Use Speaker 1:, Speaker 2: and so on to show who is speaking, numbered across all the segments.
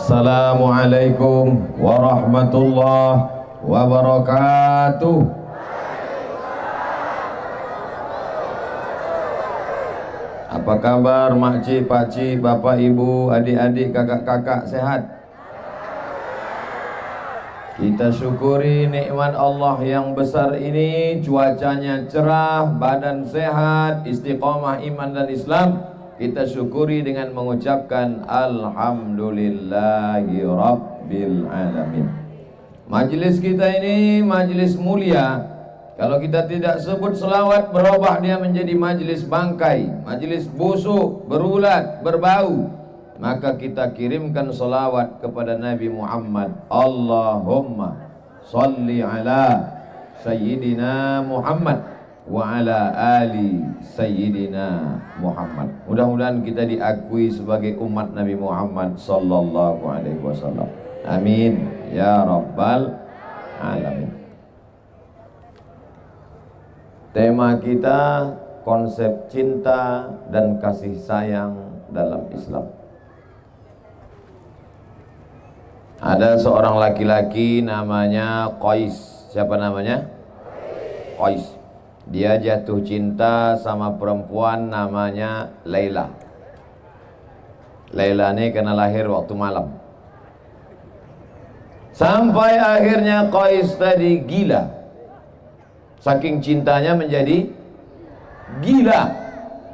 Speaker 1: Assalamualaikum warahmatullahi wabarakatuh. Apa kabar makcik, pakcik, bapak, ibu, adik-adik, kakak-kakak, sehat? Kita syukuri nikmat Allah yang besar ini. Cuacanya cerah, badan sehat, istiqomah iman dan Islam. Kita syukuri dengan mengucapkan Alhamdulillahi Rabbil Alamin. Majelis kita ini majelis mulia. Kalau kita tidak sebut selawat, berubah dia menjadi majelis bangkai, majelis busuk, berulat, berbau. Maka kita kirimkan selawat kepada Nabi Muhammad. Allahumma salli ala Sayyidina Muhammad wa ala ali Sayyidina Muhammad. Mudah-mudahan kita diakui sebagai umat Nabi Muhammad sallallahu alaihi wasallam. Amin ya rabbal alamin. Tema kita konsep cinta dan kasih sayang dalam Islam. Ada seorang laki-laki namanya Qais. Siapa namanya? Qais. Dia jatuh cinta sama perempuan namanya Laila. Laila ini kena lahir waktu malam. Sampai akhirnya Qais tadi gila. Saking cintanya menjadi gila.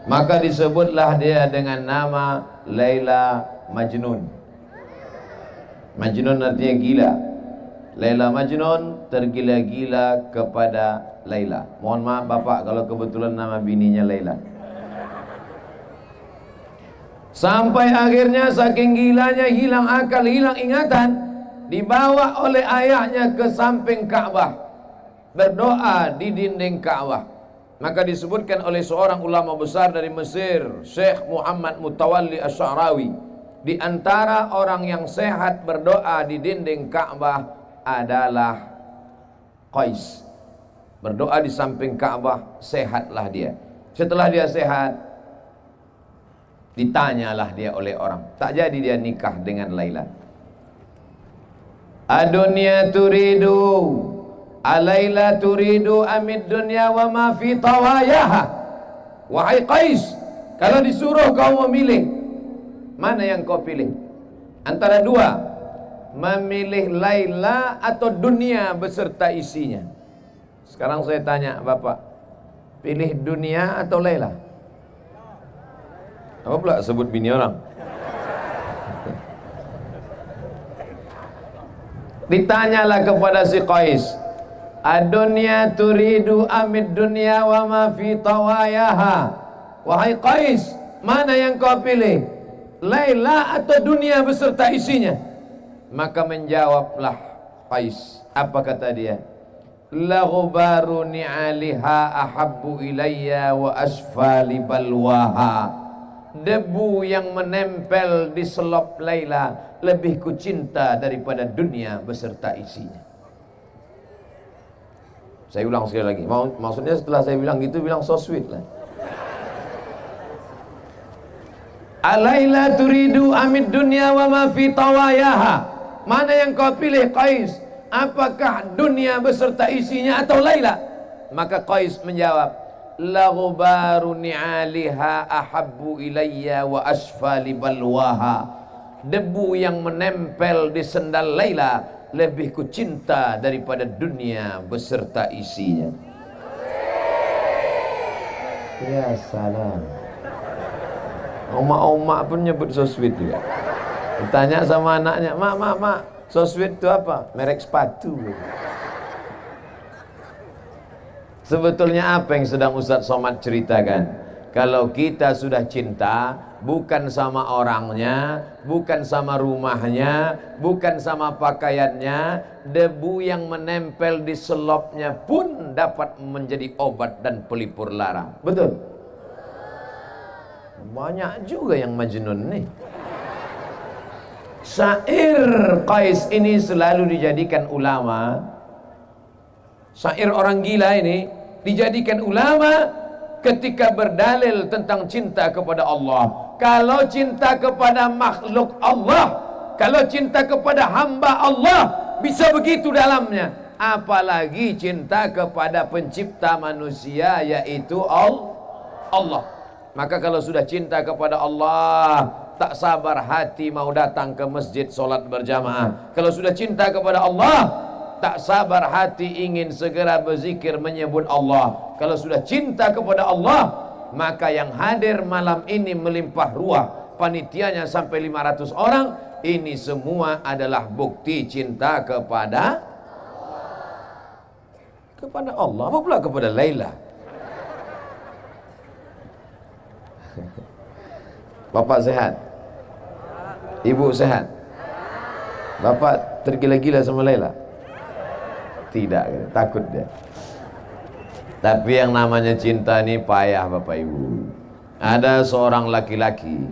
Speaker 1: Maka disebutlah dia dengan nama Laila Majnun. Majnun artinya gila. Laila Majnun, tergila-gila kepada Laila. Mohon maaf bapak kalau kebetulan nama bininya Laila. Sampai akhirnya saking gilanya hilang akal, hilang ingatan, dibawa oleh ayahnya ke samping Ka'bah, berdoa di dinding Ka'bah. Maka disebutkan oleh seorang ulama besar dari Mesir, Syekh Muhammad Mutawalli Asy'arawi, di antara orang yang sehat berdoa di dinding Ka'bah adalah Qais. Berdoa di samping Ka'bah, sehatlah dia. Setelah dia sehat, ditanyalah dia oleh orang. Tak jadi dia nikah dengan Laila. Adunya turidu, Alaila turidu amid dunya wa ma fi tawayaha. Wahai Qais, kalau disuruh kau memilih, mana yang kau pilih? Antara dua, memilih Laila atau dunia beserta isinya. Sekarang saya tanya bapak, pilih dunia atau Laila? Apa pula sebut bini orang? Ditanyalah kepada si Qais, adunya turidu amid dunya wa ma fi tawayaha. Wahai Qais, mana yang kau pilih? Laila atau dunia beserta isinya? Maka menjawablah Qais. Apa kata dia? La ghubaru ni'aliha ahabbu ilayya wa asfali balwaha. Debu yang menempel di selop Laila lebih kucinta daripada dunia beserta isinya. Saya ulang sekali lagi. Maksudnya setelah saya bilang gitu, bilang so sweet lah. Alaila turidu amid dunya wa ma fi tawayaha. Mana yang kau pilih Qais? Apakah dunia beserta isinya atau Laila? Maka Qais menjawab, la ghubaru ni'aliha ahabbu ilayya wa asfali balwaha. Debu yang menempel di sendal Laila lebih kucinta daripada dunia beserta isinya. Ya salam. Oma-oma pun nyebut so sweet juga. Ditanya sama anaknya, mak, so sweet itu apa? Merek sepatu. Sebetulnya apa yang sedang Ustaz Somad ceritakan? Kalau kita sudah cinta, bukan sama orangnya, bukan sama rumahnya, bukan sama pakaiannya, debu yang menempel di selopnya pun dapat menjadi obat dan pelipur lara. Betul? Banyak juga yang majnun nih. Syair Qais ini selalu dijadikan ulama. Syair orang gila ini dijadikan ulama ketika berdalil tentang cinta kepada Allah. Kalau cinta kepada makhluk Allah, Kalau cinta kepada hamba Allah bisa begitu dalamnya, apalagi cinta kepada pencipta manusia, yaitu Allah. Maka kalau sudah cinta kepada Allah, tak sabar hati mau datang ke masjid solat berjamaah. Kalau sudah cinta kepada Allah, tak sabar hati ingin segera berzikir menyebut Allah. Kalau sudah cinta kepada Allah, maka yang hadir malam ini melimpah ruah, panitianya sampai 500 orang. Ini semua adalah bukti cinta kepada Allah. Apa pula kepada Laila? Bapak sehat? Ibu sehat? Bapak tergila-gila sama Laila? Tidak, takut dia. Tapi yang namanya cinta ini payah Bapak Ibu. Ada seorang laki-laki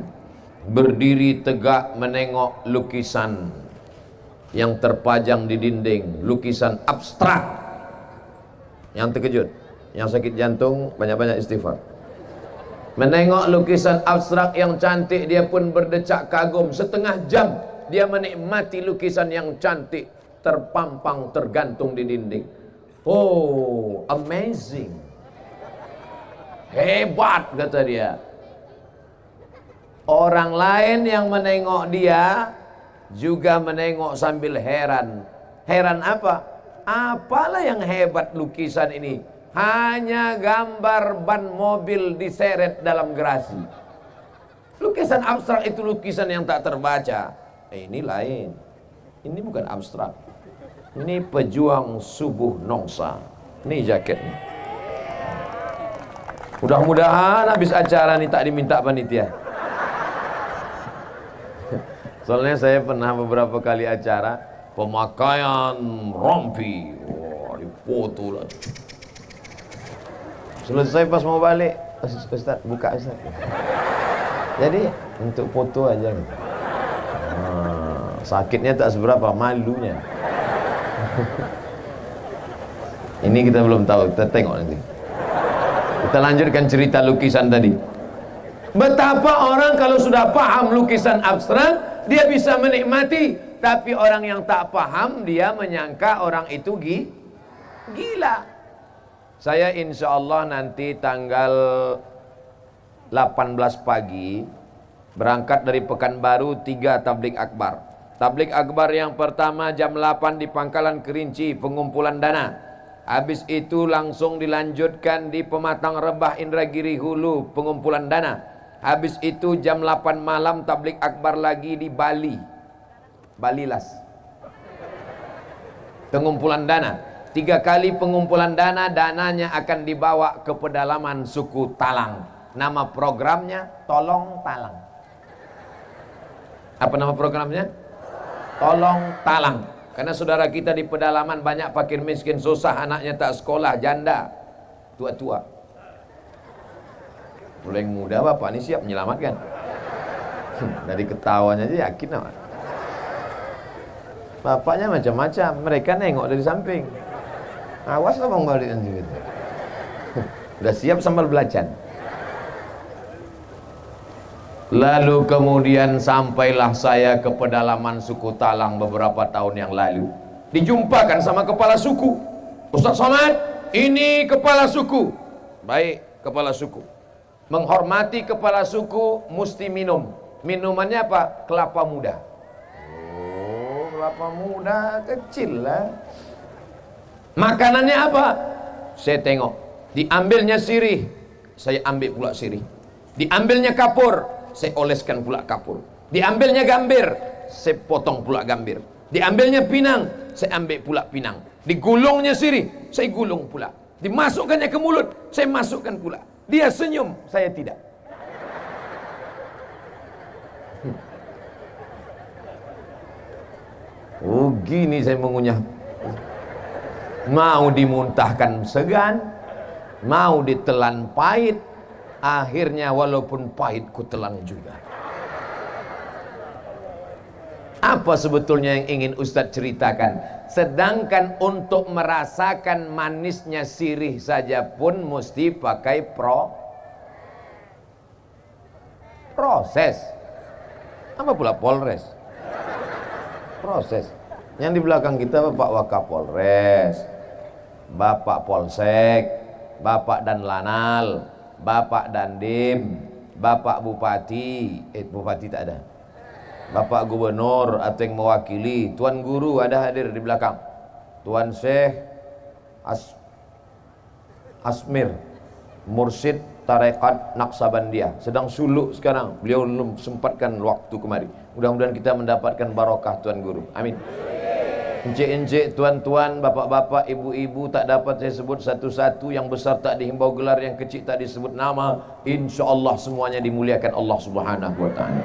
Speaker 1: berdiri tegak menengok lukisan yang terpajang di dinding, lukisan abstrak. Yang terkejut, yang sakit jantung banyak-banyak istighfar. Menengok lukisan abstrak yang cantik, dia pun berdecak kagum. Setengah jam dia menikmati lukisan yang cantik terpampang, tergantung di dinding. Oh, amazing, hebat, kata dia. Orang lain yang menengok dia juga menengok sambil heran. Heran apa? Apalah yang hebat lukisan ini? Hanya gambar ban mobil diseret dalam gerasi. Lukisan abstrak itu lukisan yang tak terbaca. Ini lain. Ini bukan abstrak. Ini pejuang subuh nongsa. Ini jaketnya. Mudah-mudahan habis acara ini tak diminta panitia. Soalnya saya pernah beberapa kali acara pemakaian rompi, wah, dipoto lah. Selesai pas mau balik, Ustaz buka Ustaz. Jadi untuk foto aja. Sakitnya tak seberapa, malunya. Ini kita belum tahu, kita tengok nanti. Kita lanjutkan cerita lukisan tadi. Betapa orang kalau sudah paham lukisan abstrak, dia bisa menikmati. Tapi orang yang tak paham, dia menyangka orang itu gila. Saya insya Allah nanti tanggal 18 pagi berangkat dari Pekanbaru 3 tablik akbar. Tablik akbar yang pertama jam 8 di Pangkalan Kerinci, pengumpulan dana. Habis itu langsung dilanjutkan di Pematang Rebah Indragiri Hulu, pengumpulan dana. Habis itu jam 8 malam tablik akbar lagi di Bali, Balilas, pengumpulan dana. 3 kali pengumpulan dana, dananya akan dibawa ke pedalaman suku Talang. Nama programnya Tolong Talang. Apa nama programnya? Tolong Talang. Karena saudara kita di pedalaman banyak fakir miskin, susah, anaknya tak sekolah, janda, tua-tua. Mulai muda bapak ini siap menyelamatkan. Dari ketawanya aja yakin apa? Bapaknya macam-macam, mereka nengok dari samping. Awas lah bang balik nanti gitu. Udah siap sambal belacan. Lalu kemudian sampailah saya ke pedalaman suku Talang beberapa tahun yang lalu. Dijumpakan sama kepala suku. Ustaz Somad, ini kepala suku. Baik, kepala suku. Menghormati kepala suku mesti minum. Minumannya apa? Kelapa muda. Oh, kelapa muda kecil lah. Makanannya apa? Saya tengok. Diambilnya sirih, saya ambil pula sirih. Diambilnya kapur, saya oleskan pula kapur. Diambilnya gambir, saya potong pula gambir. Diambilnya pinang, saya ambil pula pinang. Digulungnya sirih, saya gulung pula. Dimasukkannya ke mulut, saya masukkan pula. Dia senyum, saya tidak. Oh gini saya mengunyah. Mau dimuntahkan segan, mau ditelan pahit. Akhirnya walaupun pahit ku telan juga. Apa sebetulnya yang ingin Ustadz ceritakan? Sedangkan untuk merasakan manisnya sirih saja pun mesti pakai proses. Apa pula polres? Proses. Yang di belakang kita Bapak Wakapolres, Bapak Polsek, Bapak Danlanal, Bapak Dandim, Bapak Bupati, Bupati tak ada, Bapak Gubernur atau yang mewakili, Tuan Guru ada hadir di belakang, Tuan Syekh Asmir, Mursyid Tarekat Naqsabandiyah, sedang suluk sekarang, beliau belum sempatkan waktu kemari. Mudah-mudahan kita mendapatkan barokah Tuan Guru, amin. Encik-encik, tuan-tuan, bapak-bapak, ibu-ibu, tak dapat saya sebut satu-satu. Yang besar tak dihimbau gelar, yang kecil tak disebut nama. Insya Allah semuanya dimuliakan Allah Subhanahu wa ta'ala.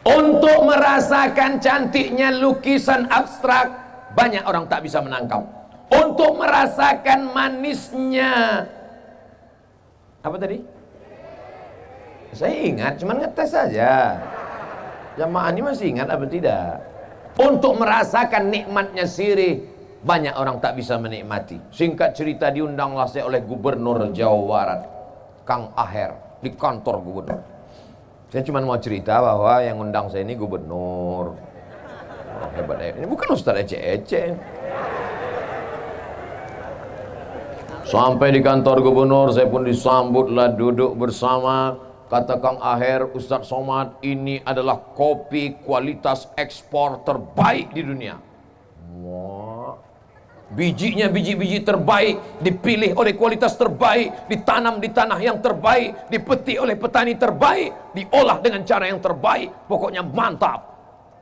Speaker 1: Untuk merasakan cantiknya lukisan abstrak, banyak orang tak bisa menangkap. Untuk merasakan manisnya, apa tadi? Saya ingat, cuman ngetes saja. Jamaah ini masih ingat apa tidak? Untuk merasakan nikmatnya sirih, banyak orang tak bisa menikmati. Singkat cerita, diundanglah saya oleh Gubernur Jawa Barat, Kang Aher, di kantor gubernur. Saya cuma mau cerita bahwa yang undang saya ini gubernur. Hebat. Ini bukan ustaz ece-ece. Sampai di kantor gubernur, saya pun disambutlah, duduk bersama. Kata Kang Aher, Ustadz Somad, ini adalah kopi kualitas ekspor terbaik di dunia. Wah. Bijinya biji-biji terbaik, dipilih oleh kualitas terbaik, ditanam di tanah yang terbaik, dipetik oleh petani terbaik, diolah dengan cara yang terbaik. Pokoknya mantap.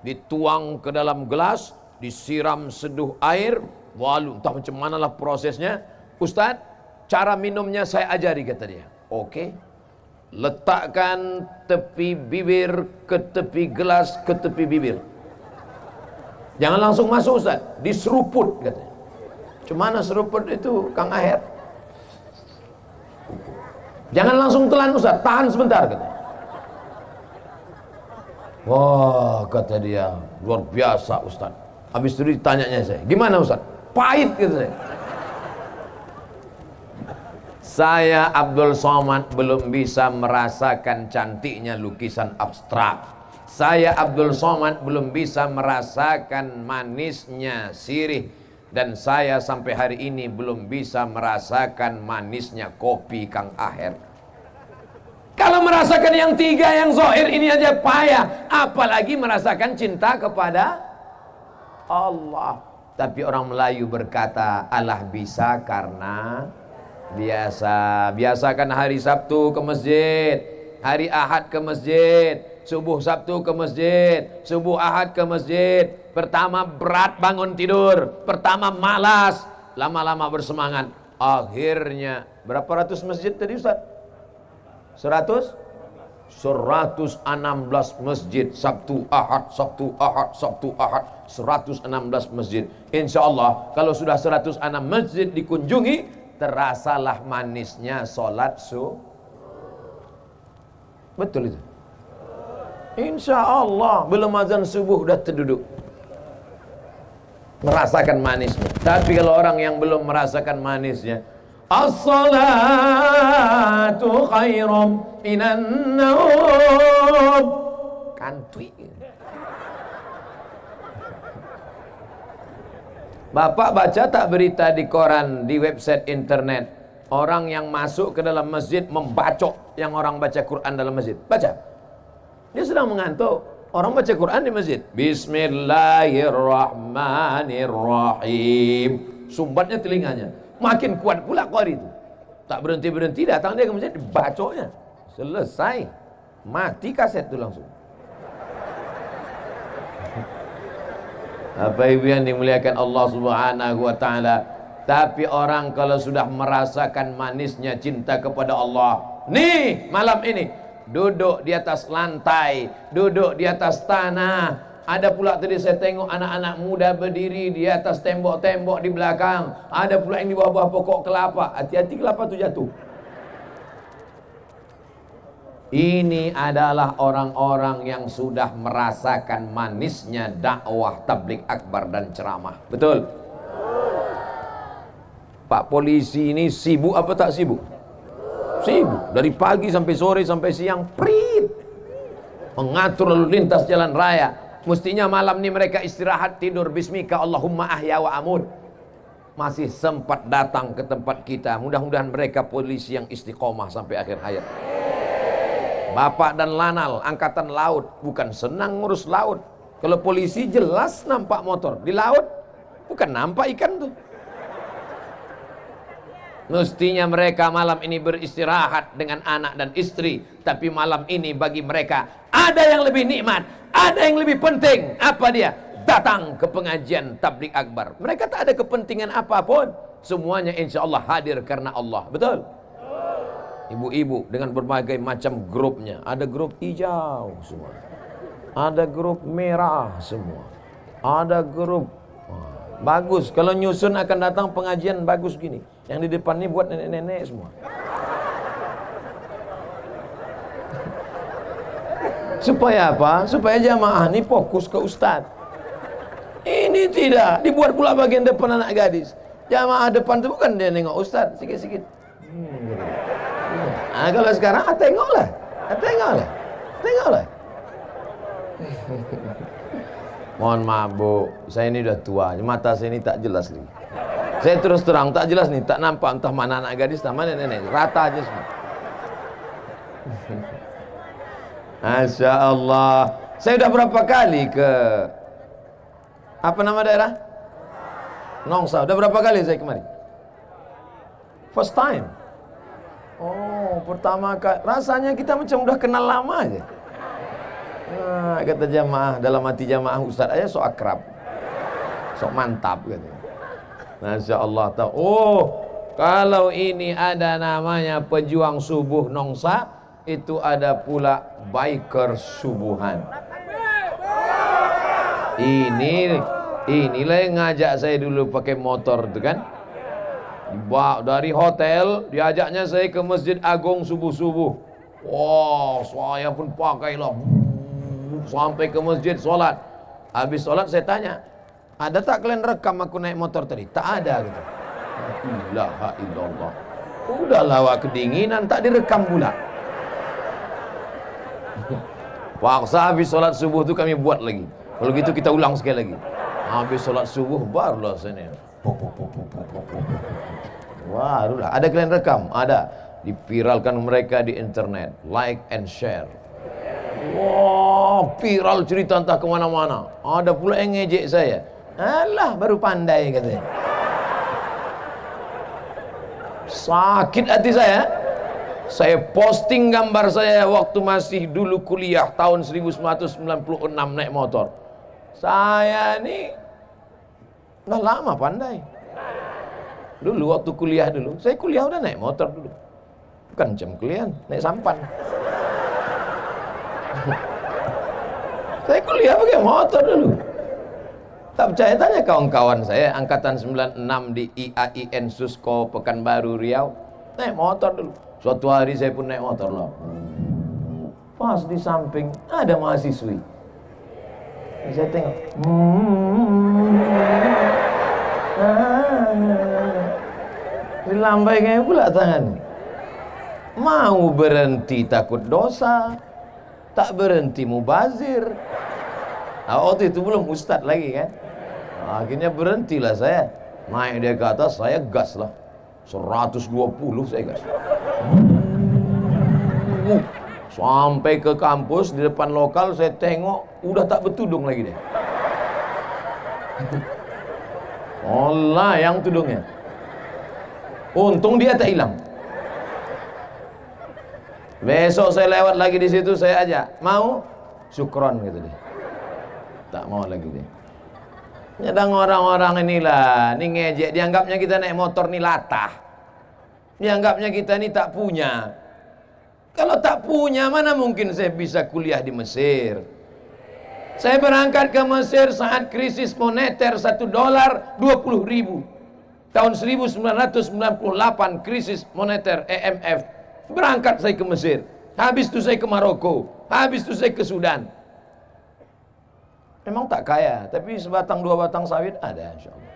Speaker 1: Dituang ke dalam gelas, disiram seduh air, walu, entah macam manalah prosesnya. Ustadz, cara minumnya saya ajari, kata dia. Oke. Letakkan tepi bibir ke tepi gelas ke tepi bibir. Jangan langsung masuk Ustaz, diseruput katanya. Cuma mana seruput itu Kang Aher? Jangan langsung telan Ustaz, tahan sebentar katanya. Wah, kata dia, luar biasa Ustaz. Habis itu ditanyanya saya, gimana Ustaz? Pahit gitu saya. Saya Abdul Somad belum bisa merasakan cantiknya lukisan abstrak. Saya Abdul Somad belum bisa merasakan manisnya sirih. Dan saya sampai hari ini belum bisa merasakan manisnya kopi Kang Aher. Kalau merasakan yang tiga, yang zahir ini aja payah, apalagi merasakan cinta kepada Allah. Tapi orang Melayu berkata, Allah bisa karena biasakan hari Sabtu ke masjid, hari Ahad ke masjid, subuh Sabtu ke masjid, subuh Ahad ke masjid. Pertama berat bangun tidur, pertama malas, lama-lama bersemangat. Akhirnya berapa ratus masjid tadi Ustaz? 100? 116 masjid, Sabtu Ahad, Sabtu Ahad, Sabtu Ahad, 116 masjid. Insya Allah kalau sudah 106 masjid dikunjungi, terasalah manisnya sholat betul itu. Insya Allah belum azan subuh udah terduduk merasakan manisnya. Tapi kalau orang yang belum merasakan manisnya, as-salatu khairum minan naum, kantui. Bapak baca tak berita di koran, di website internet, orang yang masuk ke dalam masjid membacok yang orang baca Quran dalam masjid? Baca. Dia sedang mengantuk. Orang baca Quran di masjid. Bismillahirrahmanirrahim. Sumbatnya telinganya. Makin kuat pula qari itu. Tak berhenti-berhenti datang dia ke masjid, dibacoknya. Selesai. Mati kaset itu langsung. Apa ibu yang dimuliakan Allah Subhanahu wa ta'ala. Tapi orang kalau sudah merasakan manisnya cinta kepada Allah, nih malam ini duduk di atas lantai, duduk di atas tanah. Ada pula tadi saya tengok anak-anak muda berdiri di atas tembok-tembok di belakang. Ada pula yang di bawah pokok kelapa. Hati-hati kelapa itu jatuh. Ini adalah orang-orang yang sudah merasakan manisnya dakwah, tabligh akbar dan ceramah. Betul? Pak polisi ini sibuk apa tak sibuk? Sibuk. Dari pagi sampai sore sampai siang, prit. Mengatur lalu lintas jalan raya. Mestinya malam ini mereka istirahat, tidur. Bismika Allahumma ahya wa amut. Masih sempat datang ke tempat kita. Mudah-mudahan mereka polisi yang istiqomah sampai akhir hayat. Bapak dan Lanal, angkatan laut, bukan senang ngurus laut. Kalau polisi jelas nampak motor. Di laut bukan nampak ikan tuh. Mestinya mereka malam ini beristirahat dengan anak dan istri. Tapi malam ini bagi mereka ada yang lebih nikmat, ada yang lebih penting. Apa dia? Datang ke pengajian tabligh akbar. Mereka tak ada kepentingan apapun. Semuanya insya Allah hadir karena Allah. Betul? Ibu-ibu dengan berbagai macam grupnya. Ada grup hijau semua, ada grup merah semua, ada grup bagus. Kalau nyusun akan datang pengajian bagus gini. Yang di depan ini buat nenek-nenek semua. Supaya apa? Supaya jamaah ini fokus ke ustaz. Ini tidak. Dibuat pula bagian depan anak gadis. Jamaah depan itu bukan dia nengok ustaz. Sikit-sikit. Nah, kalau sekarang tengoklah. Tengoklah. Mohon maaf bu, saya ini udah tua, mata saya ini tak jelas nih. Saya terus terang tak jelas nih, tak nampak entah mana anak gadis, entah mana nenek, rata aja semua. Masya Allah. Saya udah berapa kali ke apa nama daerah? Nongsa. Udah berapa kali saya kemari? First time. Oh, pertama kali. Rasanya kita macam udah kenal lama aja. Nah, kata jamaah, dalam hati jamaah Ustaz aja sok akrab, sok mantap gitu. Masya Allah tahu. Oh, kalau ini ada namanya pejuang subuh Nongsa, itu ada pula biker subuhan. Inilah yang ngajak saya dulu pakai motor itu kan. Dibawa dari hotel, diajaknya saya ke Masjid Agung subuh-subuh. Wow, saya pun pakailah sampai ke masjid sholat. Habis sholat saya tanya, ada tak kalian rekam aku naik motor tadi? Tak ada gitu. La ilaha illallah. Udahlah wak kedinginan, tak direkam pula. Paksa habis sholat subuh tu kami buat lagi. Kalau gitu kita ulang sekali lagi. Habis sholat subuh barulah sini. Barulah. Ada kalian rekam? Ada. Dipiralkan mereka di internet. Like and share. Wah, viral cerita entah kemana-mana. Ada pula yang ngejek saya. Alah, baru pandai katanya. Sakit hati saya. Saya posting gambar saya waktu masih dulu kuliah tahun 1996 naik motor. Saya ini udah lama pandai. Dulu waktu kuliah dulu, saya kuliah udah naik motor dulu. Bukan jam kalian, naik sampan. Saya kuliah pakai motor dulu. Tak percaya tanya kawan-kawan saya angkatan 96 di IAIN Susko Pekanbaru Riau, naik motor dulu. Suatu hari saya pun naik motor loh. Pas di samping ada mahasiswi. Saya tengok. Dilambaikan pula tangan. Mau berhenti takut dosa, tak berhenti mubazir. Waktu itu belum ustad lagi kan. Akhirnya berhentilah saya. Naik dia ke atas, saya gas lah. 120 saya gas. Sampai ke kampus di depan lokal saya tengok udah tak bertudung lagi dia. Allah yang tudungnya. Untung dia tak hilang. Besok saya lewat lagi di situ, saya ajak, mau? Syukron gitu dia. Tak mau lagi dia. Nyadang orang-orang inilah, ini ngejek, dianggapnya kita naik motor nih latah. Dianggapnya kita ini tak punya. Kalau tak punya, mana mungkin saya bisa kuliah di Mesir. Saya berangkat ke Mesir saat krisis moneter $1 20.000. Tahun 1998 krisis moneter IMF. Berangkat saya ke Mesir. Habis itu saya ke Maroko. Habis itu saya ke Sudan. Memang tak kaya, tapi sebatang dua batang sawit ada insyaallah.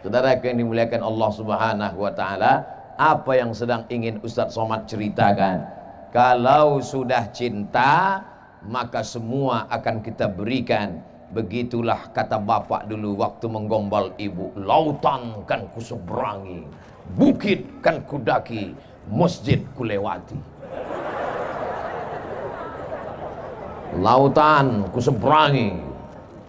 Speaker 1: Saudara yang dimuliakan Allah Subhanahu wa taala, apa yang sedang ingin Ustaz Somad ceritakan? Kalau sudah cinta, maka semua akan kita berikan. Begitulah kata bapak dulu waktu menggombal ibu. Lautan kan kuseberangi, bukit kan kudaki, masjid kulewati. Lautan kuseberangi,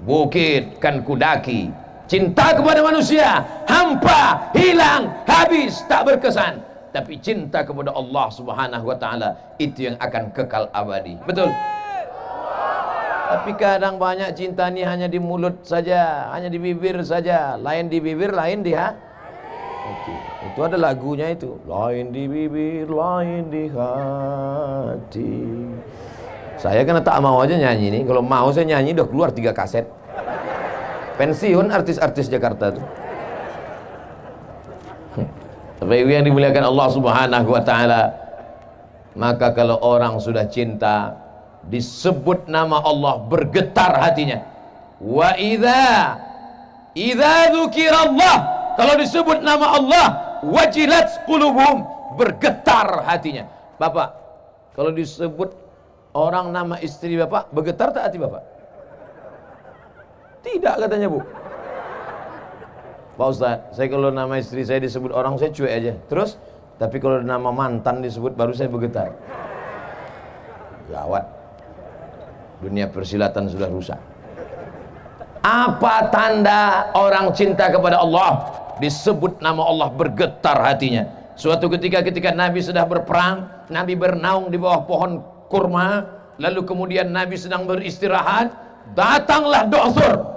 Speaker 1: bukit kan kudaki. Cinta kepada manusia hampa, hilang, habis, tak berkesan. Tapi cinta kepada Allah Subhanahu wa taala itu yang akan kekal abadi. Betul? Tapi kadang banyak cinta ini hanya di mulut saja, hanya di bibir saja. Lain di bibir, lain di hati. Itu ada lagunya itu. Lain di bibir, lain di hati. Saya kan tak mau aja nyanyi nih. Kalau mau saya nyanyi udah keluar 3 kaset. Pensiun artis-artis Jakarta tuh. Tapi yang dimuliakan Allah Subhanahu wa taala, maka kalau orang sudah cinta, disebut nama Allah bergetar hatinya. Wa idza dzukirallah, kalau disebut nama Allah, wajilat qulubuhum, bergetar hatinya. Bapak, kalau disebut orang nama istri bapak, bergetar tak hati bapak? Tidak katanya bu. Pak Ustaz, saya kalau nama istri saya disebut orang saya cuek aja. Terus, tapi kalau nama mantan disebut baru saya bergetar. Gawat. Dunia persilatan sudah rusak. Apa tanda orang cinta kepada Allah? Disebut nama Allah bergetar hatinya. Suatu ketika Nabi sedang berperang, Nabi bernaung di bawah pohon kurma, lalu kemudian Nabi sedang beristirahat, datanglah Do'sur.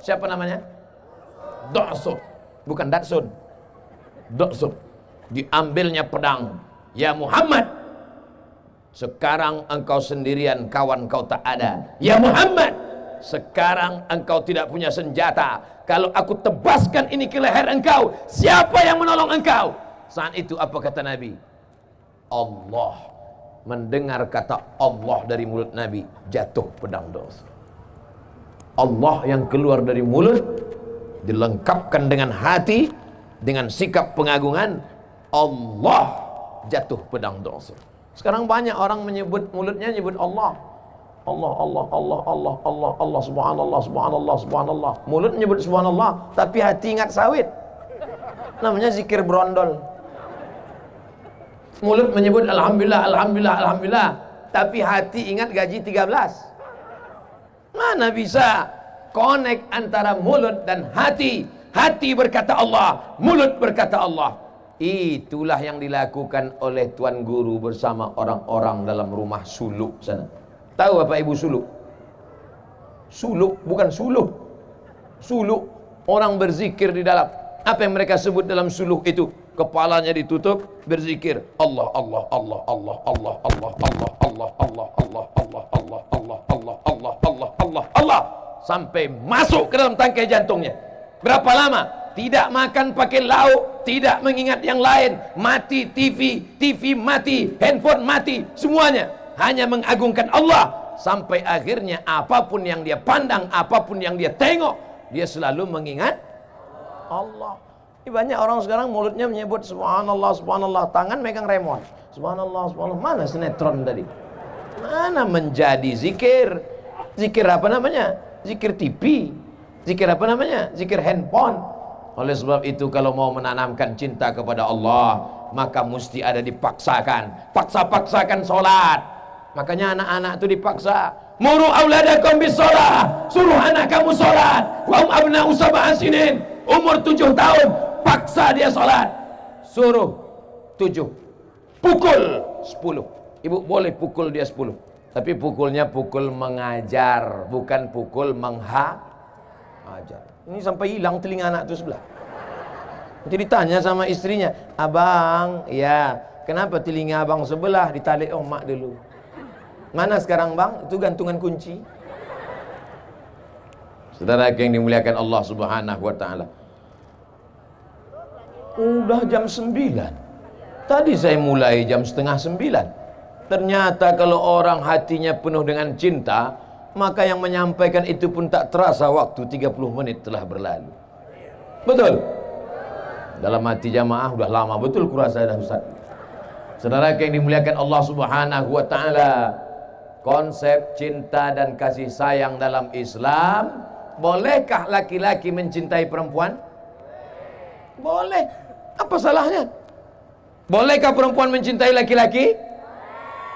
Speaker 1: Siapa namanya? Do'sur. Bukan Datsun. Do'sur. Diambilnya pedang. Ya Muhammad, sekarang engkau sendirian, kawan kau tak ada. Ya Muhammad, sekarang engkau tidak punya senjata. Kalau aku tebaskan ini ke leher engkau, siapa yang menolong engkau? Saat itu apa kata Nabi? Allah. Mendengar kata Allah dari mulut Nabi, jatuh pedang Do'sur. Allah yang keluar dari mulut dilengkapkan dengan hati, dengan sikap pengagungan. Allah, jatuh pedang Do'sur. Sekarang banyak orang menyebut mulutnya nyebut Allah. Allah, subhanallah. Mulut menyebut subhanallah, tapi hati ingat sawit. Namanya zikir brondol. Mulut menyebut alhamdulillah, tapi hati ingat gaji 13. Mana bisa connect antara mulut dan hati? Hati berkata Allah, mulut berkata Allah. Itulah yang dilakukan oleh Tuan Guru bersama orang-orang dalam rumah suluk sana. Tahu Bapak Ibu suluk? Suluk, bukan suluh. Suluk, orang berzikir di dalam. Apa yang mereka sebut dalam suluk itu? Kepalanya ditutup, berzikir Allah sampai masuk ke dalam tangkai jantungnya. Berapa lama? Tidak makan pakai lauk, tidak mengingat yang lain, mati TV mati, handphone mati, semuanya hanya mengagungkan Allah. Sampai akhirnya apapun yang dia pandang, apapun yang dia tengok, dia selalu mengingat Allah. Ini banyak orang sekarang mulutnya menyebut subhanallah, tangan megang remote. Subhanallah. Mana sinetron tadi? Mana menjadi zikir? Zikir apa namanya? Zikir TV. Zikir apa namanya? Zikir handphone. Oleh sebab itu kalau mau menanamkan cinta kepada Allah, maka mesti ada dipaksakan. Paksa-paksakan sholat. Makanya anak-anak itu dipaksa. Muru auladakum bis sholat. Suruh anak kamu sholat. Wa abna'u sab'a sinin. Umur 7 tahun. Paksa dia sholat. Suruh 7. Pukul 10. Ibu boleh pukul dia 10. Tapi pukulnya pukul mengajar, bukan pukul menghajar. Ini sampai hilang telinga anak itu sebelah. Nanti ditanya sama istrinya, abang, ya kenapa telinga abang sebelah? Ditalik mak dulu. Mana sekarang bang? Itu gantungan kunci. Saudara yang dimuliakan Allah Subhanahu wa taala. Udah jam 9. Tadi saya mulai jam setengah 9. Ternyata kalau orang hatinya penuh dengan cinta, maka yang menyampaikan itu pun tak terasa waktu 30 menit telah berlalu. Betul? Dalam hati jamaah udah lama betul kurasa dah Ustaz. Saudara yang dimuliakan Allah Subhanahu wa taala, konsep cinta dan kasih sayang dalam Islam. Bolehkah laki-laki mencintai perempuan? Boleh. Apa salahnya? Bolehkah perempuan mencintai laki-laki?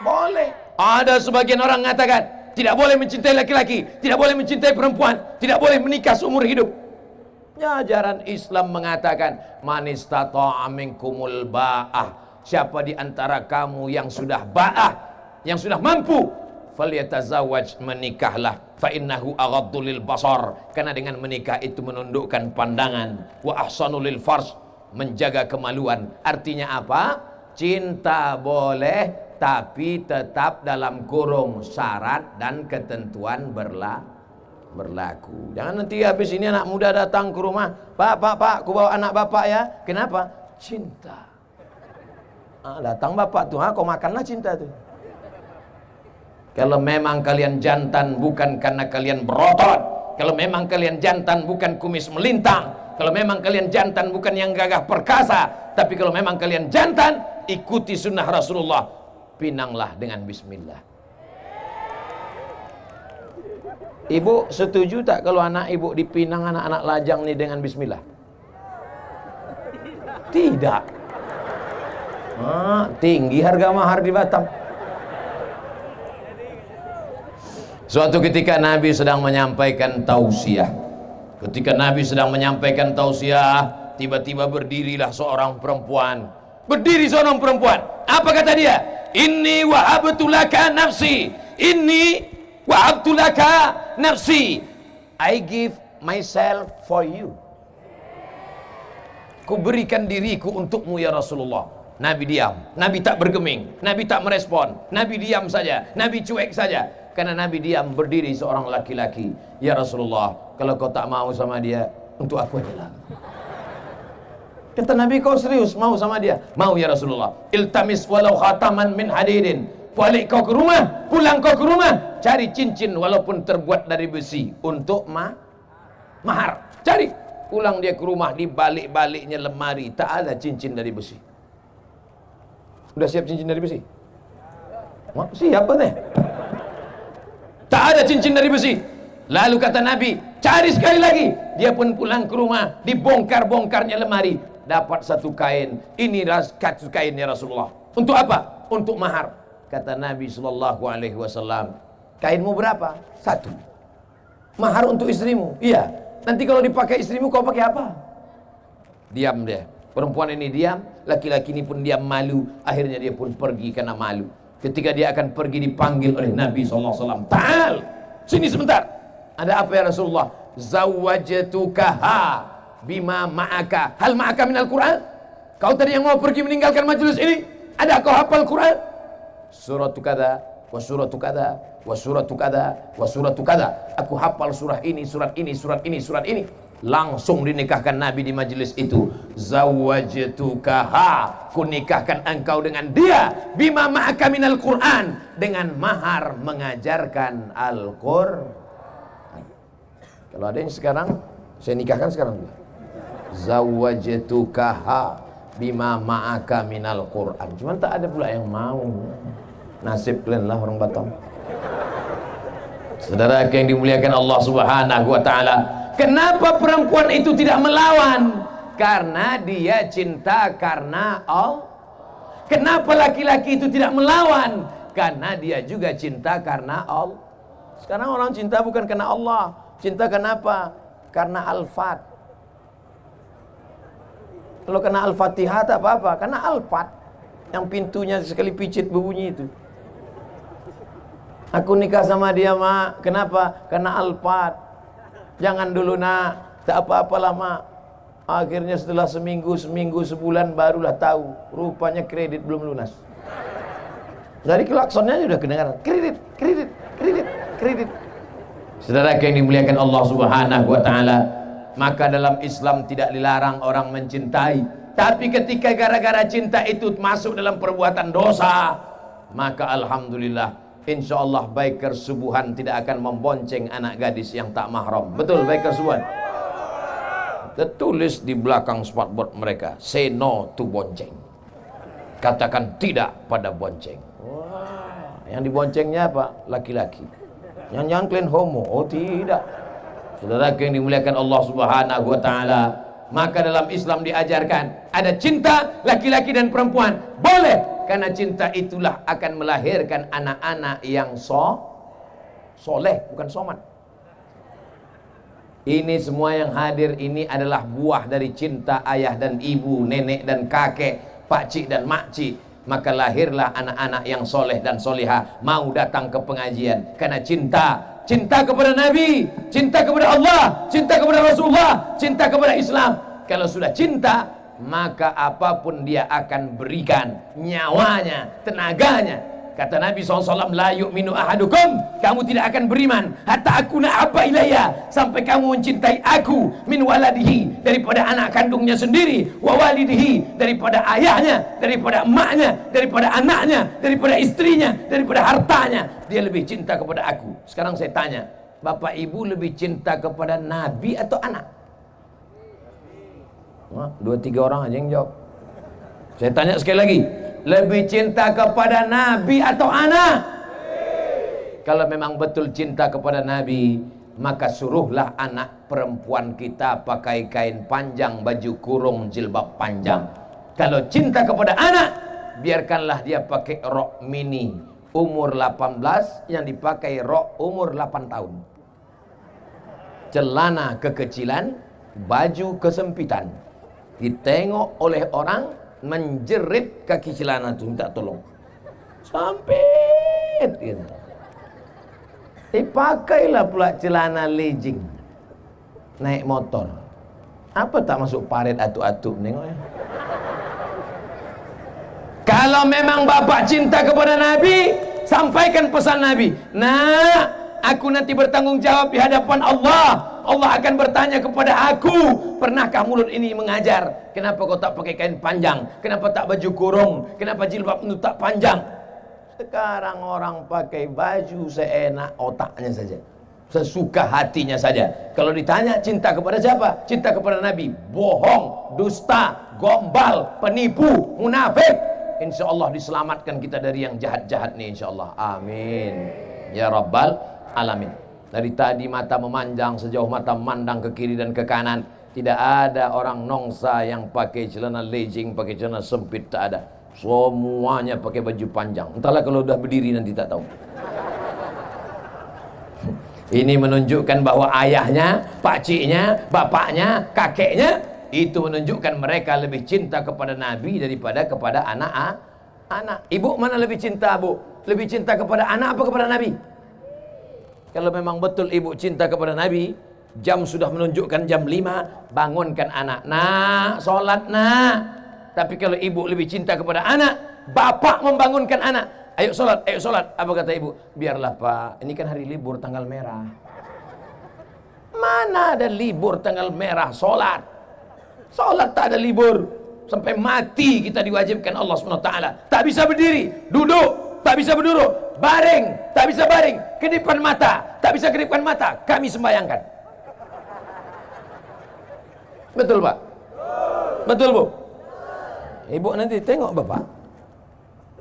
Speaker 1: Boleh. Ada sebagian orang mengatakan tidak boleh mencintai laki-laki, tidak boleh mencintai perempuan, tidak boleh menikah seumur hidup. Ya, ajaran Islam mengatakan man istata'a minkumul ba'ah, siapa di antara kamu yang sudah ba'ah, yang sudah mampu, falyatazawwaj, menikahlah, fa innahu aghaddu lil basar, karena dengan menikah itu menundukkan pandangan, wa ahsanu lil farj, menjaga kemaluan. Artinya apa? Cinta boleh, tapi tetap dalam kurung syarat dan ketentuan berlaku. Jangan nanti habis ini anak muda datang ke rumah, Pak, aku bawa anak bapak ya. Kenapa? Cinta. Datang bapak tuh, kau makanlah cinta tuh. Kalau memang kalian jantan bukan karena kalian berotot, kalau memang kalian jantan bukan kumis melintang, kalau memang kalian jantan bukan yang gagah perkasa, tapi kalau memang kalian jantan, ikuti sunnah Rasulullah, pinanglah dengan bismillah. Ibu setuju tak kalau anak ibu dipinang anak-anak lajang nih dengan bismillah? Tidak. Tinggi harga mahar di Batam. Suatu ketika Nabi sedang menyampaikan tausiah. Ketika Nabi sedang menyampaikan tausiah, tiba-tiba berdirilah seorang perempuan. Berdiri seorang perempuan. Apa kata dia? Inni wahabtu laka nafsi. Inni wahabtu laka nafsi. I give myself for you. Ku berikan diriku untukmu ya Rasulullah. Nabi diam. Nabi tak bergeming. Nabi tak merespon. Nabi diam saja. Nabi cuek saja. Karena Nabi diam, berdiri seorang laki-laki. Ya Rasulullah, kalau kau tak mau sama dia, untuk aku adalah. Kata Nabi, kau serius mau sama dia? Mau ya Rasulullah. Iltamis walau khataman min hadidin. Balik kau ke rumah, pulang kau ke rumah, cari cincin walaupun terbuat dari besi untuk mahar. Cari. Pulang dia ke rumah, di balik-baliknya lemari tak ada cincin dari besi. Udah siap cincin dari besi? Siapa nih? Tak ada cincin dari besi. Lalu kata Nabi, cari sekali lagi. Dia pun pulang ke rumah, dibongkar-bongkarnya lemari, dapat satu kain. Ini satu kain ya Rasulullah. Untuk apa? Untuk mahar. Kata Nabi SAW, kainmu berapa? Satu. Mahar untuk istrimu? Iya. Nanti kalau dipakai istrimu, kau pakai apa? Diam dia. Perempuan ini diam, laki-laki ini pun diam, malu. Akhirnya dia pun pergi karena malu. Ketika dia akan pergi, dipanggil oleh Nabi SAW. Ta'al, sini sebentar. Ada apa ya Rasulullah? Zawwajtukaha bima ma'aka. Hal ma'aka minal Quran? Kau tadi yang mau pergi meninggalkan majelis ini, ada kau hafal Quran? Suratu kada, wa suratu kada, wa suratu kada, wa suratu kada. Aku hafal surah ini, surat ini, surat ini, surat ini. Langsung dinikahkan Nabi di majelis itu. Zawwajtukaha, kunikahkan engkau dengan dia, bima ma'aka minal Quran, dengan mahar mengajarkan Al-Qur'an. Kalau ada yang sekarang, saya nikahkan sekarang juga. Zawwajtukaha bima ma'aka minal Quran. Cuman tak ada pula yang mau. Nasib kalian lah orang Batam. Saudara yang dimuliakan Allah Subhanahu wa taala, kenapa perempuan itu tidak melawan? Karena dia cinta karena Allah. Kenapa laki-laki itu tidak melawan? Karena dia juga cinta karena Allah. Sekarang orang cinta bukan karena Allah. Cinta kenapa? Karena Al-Fat. Kalau kena Al-Fatihah tak apa-apa, karena Al-Fat yang pintunya sekali picit berbunyi itu. Aku nikah sama dia, Mak. Kenapa? Karena Al-Fat. Jangan dulu, Nak. Tak apa-apalah, Mak. Akhirnya setelah seminggu, sebulan barulah tahu. Rupanya kredit belum lunas. Dari klaksonnya sudah kedengaran. Kredit, kredit, kredit, kredit. Saudara yang dimuliakan Allah Subhanahu wa taala, maka dalam Islam tidak dilarang orang mencintai. Tapi ketika gara-gara cinta itu masuk dalam perbuatan dosa, maka alhamdulillah, insyaallah biker subuhan tidak akan membonceng anak gadis yang tak mahram. Betul, biker subuhan. Tertulis di belakang spotboard mereka, say no to bonceng. Katakan tidak pada bonceng. Wah. Yang diboncengnya apa? Laki-laki. Yang kalian homo? Oh tidak. Saudara yang dimuliakan Allah Subhanahu wa taala, maka dalam Islam diajarkan ada cinta laki-laki dan perempuan. Boleh, karena cinta itulah akan melahirkan anak-anak yang soleh, bukan somat. Ini semua yang hadir ini adalah buah dari cinta ayah dan ibu, nenek dan kakek, pakcik dan makcik. Maka lahirlah anak-anak yang soleh dan solihah mau datang ke pengajian karena cinta kepada Nabi, cinta kepada Allah, cinta kepada Rasulullah, cinta kepada Islam. Kalau sudah cinta, maka apapun dia akan berikan, nyawanya, tenaganya. Kata Nabi SAW, la yu'minu ahadukum, kamu tidak akan beriman hatta akuna habba ilayya, sampai kamu mencintai aku, min waladihi, daripada anak kandungnya sendiri, wa walidihi, daripada ayahnya, daripada emaknya, daripada anaknya, daripada istrinya, daripada hartanya. Dia lebih cinta kepada aku. Sekarang saya tanya, bapak ibu lebih cinta kepada Nabi atau anak? Wah, 2-3 orang aja yang jawab. Saya tanya sekali lagi, lebih cinta kepada Nabi atau anak? Kalau memang betul cinta kepada Nabi, maka suruhlah anak perempuan kita pakai kain panjang, baju kurung, jilbab panjang. Kalau cinta kepada anak, biarkanlah dia pakai rok mini umur 18 yang dipakai rok umur 8 tahun. Celana kekecilan, baju kesempitan. Ditengok oleh orang, menjerit kaki celana itu, minta tolong. Sampai gitu. Dipakailah pula celana legging, naik motor. Apa tak masuk paret atuk-atuk nengoknya? Kalau memang bapak cinta kepada Nabi, sampaikan pesan Nabi. Nah, aku nanti bertanggung jawab di hadapan Allah. Allah akan bertanya kepada aku, pernahkah mulut ini mengajar? Kenapa kau tak pakai kain panjang? Kenapa tak baju kurung? Kenapa jilbab itu tak panjang? Sekarang orang pakai baju seenak otaknya saja, sesuka hatinya saja. Kalau ditanya cinta kepada siapa? Cinta kepada Nabi. Bohong, dusta, gombal, penipu, munafik. Insya Allah diselamatkan kita dari yang jahat-jahat nih, insya Allah. Amin ya rabbal alamin. Dari tadi mata memanjang sejauh mata memandang ke kiri dan ke kanan. Tidak ada orang nongsa yang pakai celana legging, pakai celana sempit, tak ada. Semuanya pakai baju panjang. Entahlah kalau udah berdiri nanti tak tahu. Ini menunjukkan bahwa ayahnya, pakciknya, bapaknya, kakeknya, itu menunjukkan mereka lebih cinta kepada Nabi daripada kepada anak. Ibu mana lebih cinta, Bu? Lebih cinta kepada anak apa kepada Nabi? Kalau memang betul ibu cinta kepada Nabi, jam sudah menunjukkan jam 5, bangunkan anak. Nak, sholat nak. Tapi kalau ibu lebih cinta kepada anak, bapak membangunkan anak. Ayo sholat, ayo sholat. Apa kata ibu? Biarlah pak, ini kan hari libur tanggal merah. Mana ada libur tanggal merah sholat? Sholat tak ada libur. Sampai mati kita diwajibkan Allah SWT. Tak bisa berdiri, duduk. Tak bisa berduduk, baring, tak bisa baring, kedipan mata, tak bisa kedipan mata, kami sembayangkan. Betul Pak? Betul Bu? Ibu nanti tengok Bapak.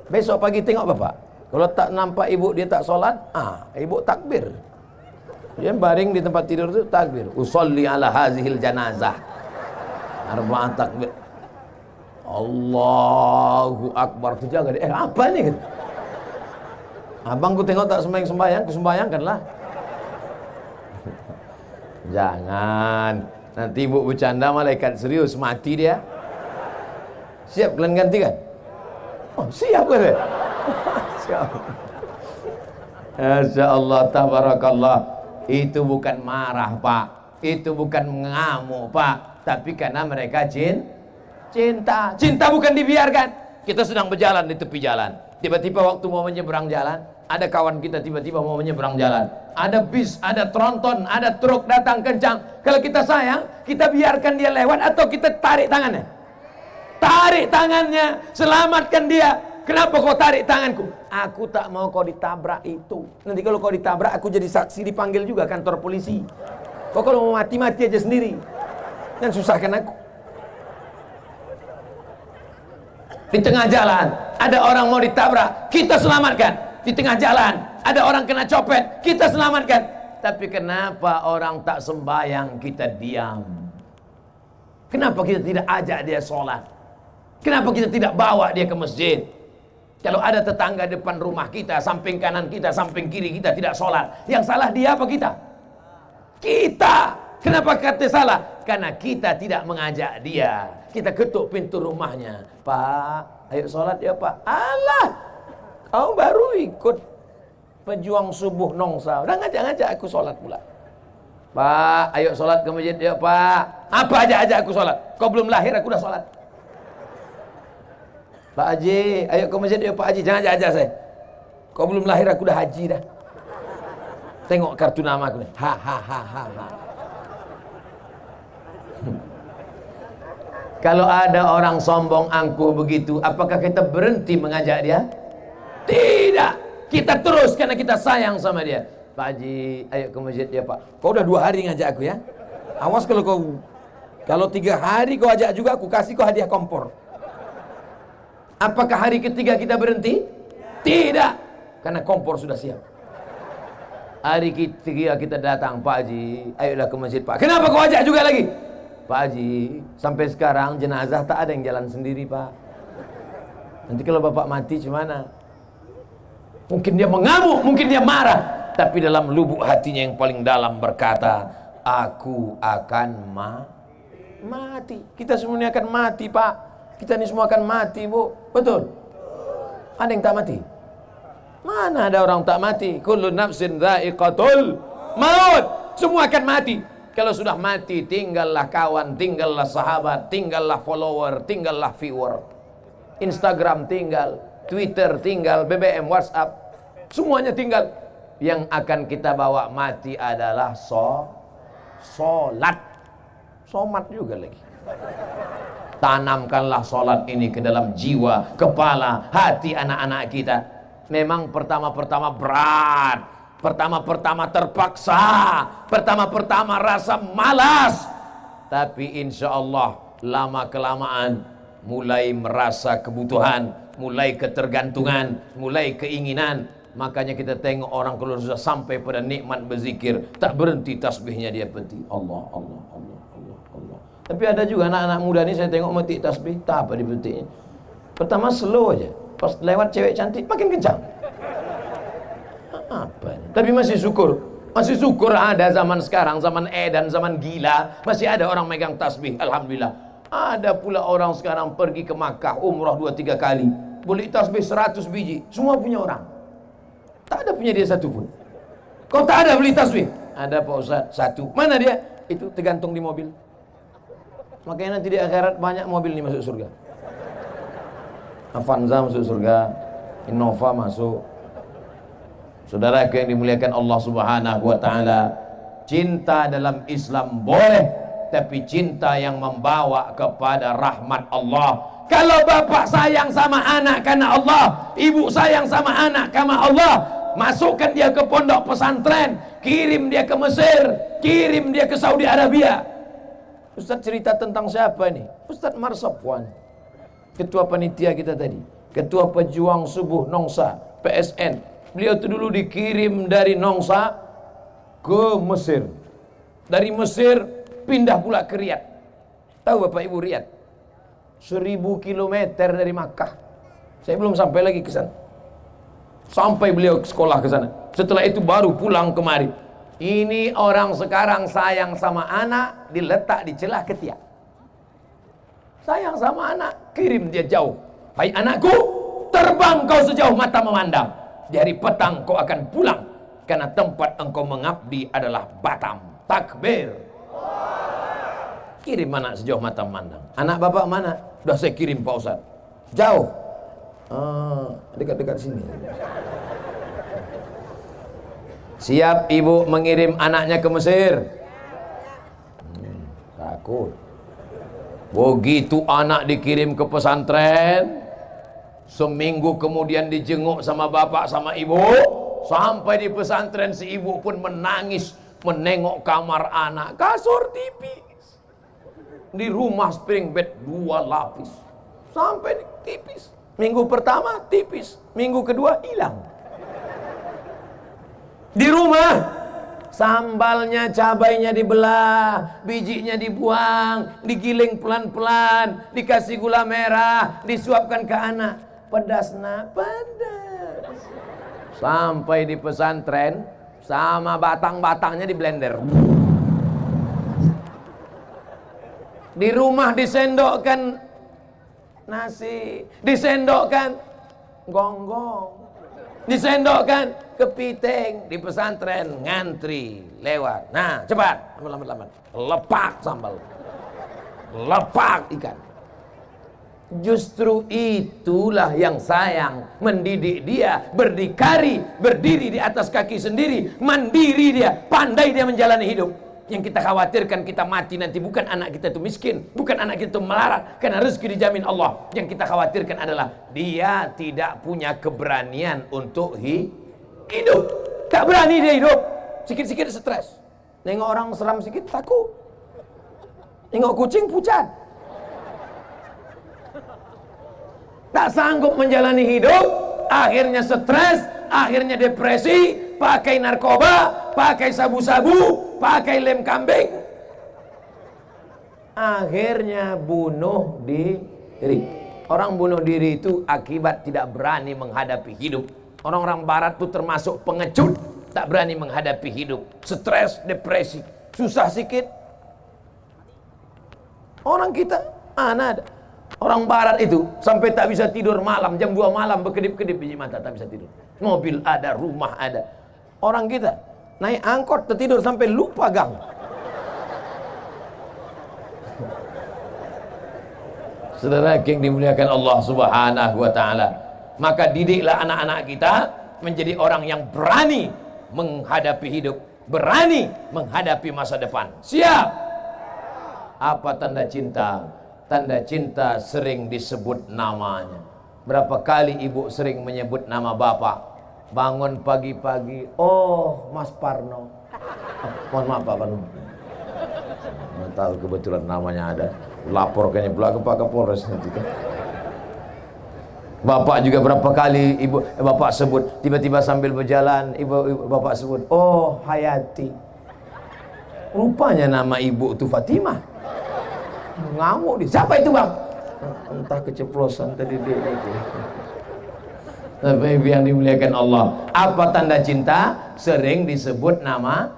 Speaker 1: Besok pagi tengok Bapak. Kalau tak nampak ibu dia tak solat, ibu takbir. Dia baring di tempat tidur itu takbir. Usolli ala hazihil janazah. Arba'ah takbir. Allahu Akbar. Tu jaga dia. Apa ni? Abang ku tengok tak sembahyang, kusembayangkanlah. Jangan. Nanti ibu bercanda malaikat serius, mati dia. Siap kalian gantikan? Oh, siap kan? Siap. Masya Allah, tabarakallah. Itu bukan marah Pak, itu bukan mengamuk Pak, tapi karena mereka cinta. Cinta bukan dibiarkan. Kita sedang berjalan di tepi jalan, tiba-tiba waktu mau menyeberang jalan, ada kawan kita tiba-tiba mau menyeberang jalan, ada bis, ada tronton, ada truk datang kencang. Kalau kita sayang, kita biarkan dia lewat atau kita tarik tangannya? Tarik tangannya, selamatkan dia. Kenapa kau tarik tanganku? Aku tak mau kau ditabrak itu. Nanti kalau kau ditabrak, aku jadi saksi, dipanggil juga kantor polisi. Kau kalau mau mati-mati aja sendiri, dan susahkan aku. Di tengah jalan ada orang mau ditabrak, kita selamatkan. di tengah jalan ada orang kena copet, kita selamatkan. Tapi kenapa orang tak sembahyang kita diam? Kenapa kita tidak ajak dia sholat? Kenapa kita tidak bawa dia ke masjid? Kalau ada tetangga depan rumah kita, samping kanan kita, samping kiri kita tidak sholat, yang salah dia apa kita? Kita. Kenapa kata salah? Karena kita tidak mengajak dia. Kita ketuk pintu rumahnya. Pak, ayo sholat ya Pak. Alah, kau baru ikut pejuang subuh nongsa, udah ngajak-ngajak aku sholat pula. Pak, ayo sholat ke masjid ya Pak. Apa aja aku sholat? Kau belum lahir aku udah sholat. Pak Haji, ayo ke masjid ya Pak Haji. Jangan ajak saya. Kau belum lahir aku udah haji dah. Tengok kartu nama aku nih. Ha ha ha ha ha. Kalau ada orang sombong angkuh begitu, apakah kita berhenti mengajak dia? Tidak. Kita terus karena kita sayang sama dia. Pak Haji, ayo ke masjid ya Pak. Kau udah 2 hari ngajak aku ya. Awas kalau 3 hari kau ajak juga, aku kasih kau hadiah kompor. Apakah hari ketiga kita berhenti? Tidak. Karena kompor sudah siap. Hari ketiga kita datang, Pak Haji, ayolah ke masjid Pak. Kenapa kau ajak juga lagi? Pak Haji, sampai sekarang jenazah tak ada yang jalan sendiri Pak. Nanti kalau Bapak mati gimana? Mungkin dia mengamuk, mungkin dia marah, tapi dalam lubuk hatinya yang paling dalam berkata, aku akan mati. Kita semuanya akan mati Pak. Kita ini semua akan mati Bu. Betul? Ada yang tak mati? Mana ada orang tak mati? Kullu nafsin dha'iqatul maut. Semua akan mati. Kalau sudah mati, tinggallah kawan, tinggallah sahabat, tinggallah follower, tinggallah viewer. Instagram tinggal, Twitter tinggal, BBM, WhatsApp, semuanya tinggal. Yang akan kita bawa mati adalah solat. Somat juga lagi. Tanamkanlah solat ini ke dalam jiwa, kepala, hati anak-anak kita. Memang pertama-pertama berat, pertama-pertama terpaksa, pertama-pertama rasa malas, tapi insya Allah lama-kelamaan mulai merasa kebutuhan, mulai ketergantungan, mulai keinginan. Makanya kita tengok orang kalau sudah sampai pada nikmat berzikir, tak berhenti tasbihnya dia peti. Allah, Allah, Allah, Allah, Allah. Tapi ada juga anak-anak muda ni saya tengok mati tasbih, tak apa dipetiknya. Pertama slow aja, pas lewat cewek cantik makin kencang. Apa ini? Tapi masih syukur ada zaman sekarang, zaman edan, zaman gila, masih ada orang megang tasbih. Alhamdulillah. Ada pula orang sekarang pergi ke Makkah umrah 2-3 kali, beli tasbih 100 biji, semua punya orang. Tak ada punya dia satu pun. Kau tak ada beli tasbih? Ada Pak Ustaz, 1. Mana dia? Itu tergantung di mobil. Makanya nanti di akhirat banyak mobil nih masuk surga. Avanza masuk surga, Innova masuk. Saudara yang dimuliakan Allah Subhanahu wa taala, cinta dalam Islam boleh, tapi cinta yang membawa kepada rahmat Allah. Kalau bapak sayang sama anak karena Allah, ibu sayang sama anak karena Allah, masukkan dia ke pondok pesantren, kirim dia ke Mesir, kirim dia ke Saudi Arabia. Ustaz cerita tentang siapa ini? Ustaz Marsapwan, ketua panitia kita tadi, ketua pejuang subuh Nongsa PSN. Beliau itu dulu dikirim dari Nongsa ke Mesir. Dari Mesir pindah pula ke Riyadh. Tahu Bapak Ibu Riyadh? 1000 kilometer dari Makkah. Saya belum sampai lagi ke sana. Sampai beliau sekolah ke sana. Setelah itu baru pulang kemari. Ini orang sekarang sayang sama anak, diletak di celah ketiak. Sayang sama anak, kirim dia jauh. Hai anakku, terbang kau sejauh mata memandang. Di hari petang kau akan pulang, karena tempat engkau mengabdi adalah Batam. Takbir. Kirim anak sejauh mata memandang. Anak bapak mana? Sudah saya kirim Pak Ustaz. Jauh. Dekat-dekat sini. Siap ibu mengirim anaknya ke Mesir? Takut. Begitu anak dikirim ke pesantren, seminggu kemudian dijenguk sama bapak sama ibu. Sampai di pesantren si ibu pun menangis menengok kamar anak, kasur tipis. Di rumah spring bed 2 lapis. Sampai tipis. Minggu pertama tipis, minggu kedua hilang. Di rumah sambalnya, cabainya dibelah, bijinya dibuang, digiling pelan-pelan, dikasih gula merah, disuapkan ke anak. Pedas nak, pedas. Sampai di pesantren, sama batang-batangnya di blender. Di rumah disendokkan nasi, disendokkan gonggong, disendokkan kepiting. Di pesantren ngantri lewat. Nah, cepat, lambat, lepak sambal, lepak ikan. Justru itulah yang sayang, mendidik dia berdikari, berdiri di atas kaki sendiri, mandiri dia, pandai dia menjalani hidup. Yang kita khawatirkan kita mati nanti bukan anak kita itu miskin, bukan anak kita itu melarat, karena rezeki dijamin Allah. Yang kita khawatirkan adalah dia tidak punya keberanian untuk hidup. Tak berani dia hidup. Sikit-sikit stres. Nengok orang seram sikit takut. Nengok kucing pucat. Tak sanggup menjalani hidup, akhirnya stres, akhirnya depresi, pakai narkoba, pakai sabu-sabu, pakai lem kambing, akhirnya bunuh diri. Orang bunuh diri itu akibat tidak berani menghadapi hidup. Orang-orang barat itu termasuk pengecut, tak berani menghadapi hidup, stres, depresi, susah sikit. Orang kita mana ada. Orang barat itu sampai tak bisa tidur malam, jam 2 malam berkedip-kedip biji mata, tak bisa tidur. Mobil ada, rumah ada. Orang kita naik angkot tertidur sampai lupa gang. Saudara yang dimuliakan Allah Subhanahu wa taala, maka didiklah anak-anak kita menjadi orang yang berani menghadapi hidup, berani menghadapi masa depan. Siap. Apa tanda cinta? Tanda cinta sering disebut namanya. Berapa kali ibu sering menyebut nama bapak? Bangun pagi-pagi, oh Mas Parno. Mohon maaf Pak Parno. Nggak tahu kebetulan namanya ada. Laporkannya pula ke Pak Kapolres nanti kan. Bapak juga berapa kali bapak sebut, tiba-tiba sambil berjalan bapak sebut, oh Hayati. Rupanya nama ibu itu Fatimah. Ngamuk dia. Siapa itu bang? Entah keceplosan tadi dia itu. Tapi yang dimuliakan Allah, apa tanda cinta? Sering disebut nama.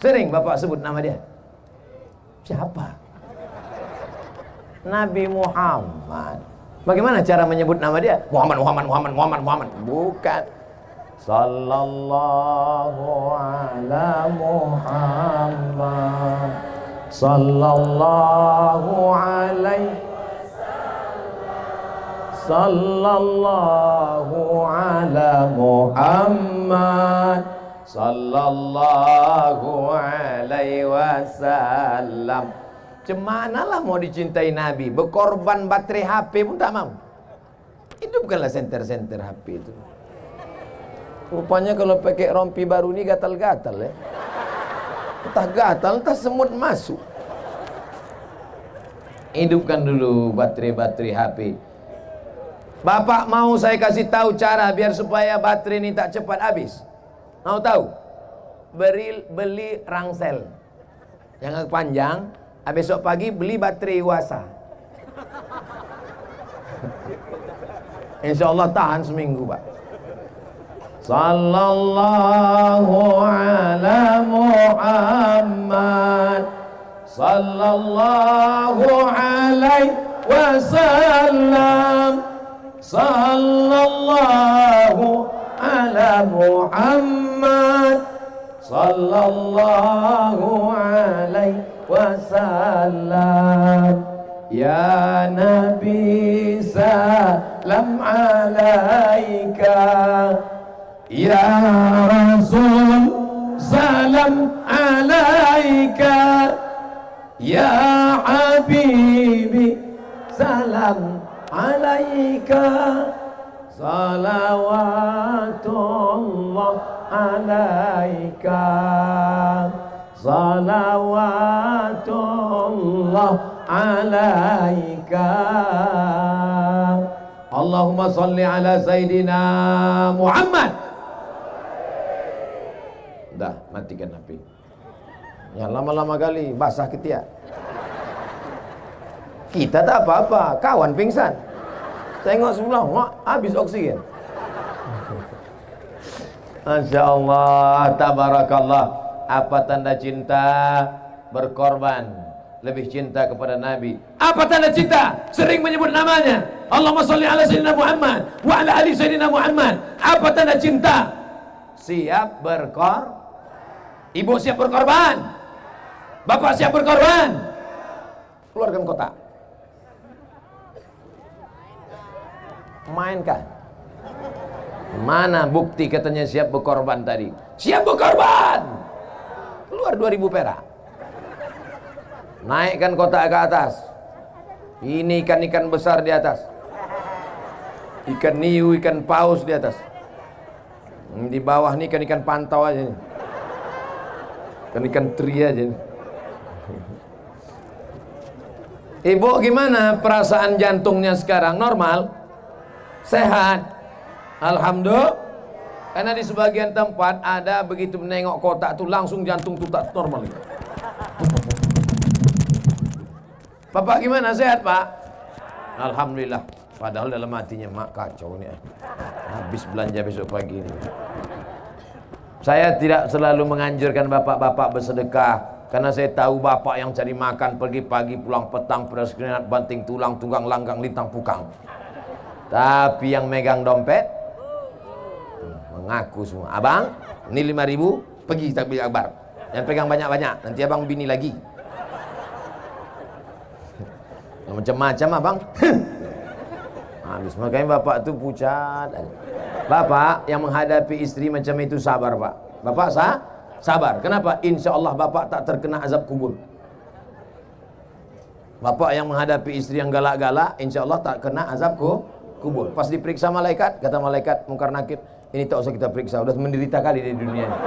Speaker 1: Sering bapak sebut nama dia. Siapa? Nabi Muhammad. Bagaimana cara menyebut nama dia? Muhammad. Bukan. Sallallahu ala Muhammad. Sallallahu alaihi. Sallallahu ala Muhammad. Sallallahu alaihi wasallam. Cemanalah mau dicintai Nabi, berkorban baterai HP pun tak mau. Itu bukanlah senter-senter HP itu. Rupanya kalau pakai rompi baru ini gatal-gatal ya. Entah gatal, entah semut masuk. Hidupkan dulu baterai-baterai HP. Bapak mau saya kasih tahu cara biar supaya baterai ini tak cepat habis. Mau tahu? Beli rangsel yang agak panjang. Besok pagi beli baterai Wasa. Insya Allah tahan seminggu Pak. Sallallahu ala Muhammad. Sallallahu alaihi wasallam. Sallallahu ala Muhammad. Sallallahu alaihi wasallam. Ya Nabi salam alaika. Ya Rasul salam alaika. Ya Habibi salam alaika. Salawatullah alaika. Salawatullah alaika. Allahumma salli ala Sayyidina Muhammad. matikan HP. Ya lama-lama kali basah ketiak. Kita tak apa-apa, kawan pingsan. Tengok sebelah, wah, habis oksigen. Masya Allah, tabarakallah. Apa tanda cinta? Berkorban. Lebih cinta kepada Nabi. Apa tanda cinta? Sering menyebut namanya. Allahumma sholli ala Sayyidina Muhammad wa ala ali Sayyidina Muhammad. Apa tanda cinta? Siap Ibu siap berkorban. Bapak siap berkorban. Keluarkan kotak. Mainkan. Mana bukti katanya siap berkorban tadi? Siap berkorban. Keluar 2.000 perak. Naikkan kotak ke atas. Ini ikan-ikan besar di atas. Ikan niu, ikan paus di atas. Di bawah ini ikan-ikan pantau aja nih. Ikan-ikan teri aja nih. Ibu gimana perasaan jantungnya sekarang? Normal? Sehat? Alhamdulillah. Karena di sebagian tempat ada begitu menengok kotak tuh langsung jantung tuh tak normal. Bapak gimana? Sehat Pak? Alhamdulillah. Padahal dalam hatinya mak kacau nih. Habis belanja besok pagi ini. Saya tidak selalu menganjurkan bapak-bapak bersedekah, karena saya tahu bapak yang cari makan pergi pagi pulang petang, peras keringat, banting tulang, tunggang langgang, lintang pukang. Tapi yang megang dompet mengaku semua. Abang, ini 5.000, pergi tak beli akbar. Jangan pegang banyak-banyak, nanti abang bini lagi. Macam-macam abang. Habis makanya bapak tuh pucat. Bapak yang menghadapi istri macam itu sabar Pak. Bapak sabar. Kenapa? Insya Allah bapak tak terkena azab kubur. Bapak yang menghadapi istri yang galak-galak, insya Allah tak kena azab kubur. Pas diperiksa malaikat, kata malaikat Mungkar Nakir, ini tak usah kita periksa, udah menderita kali di dunia ini.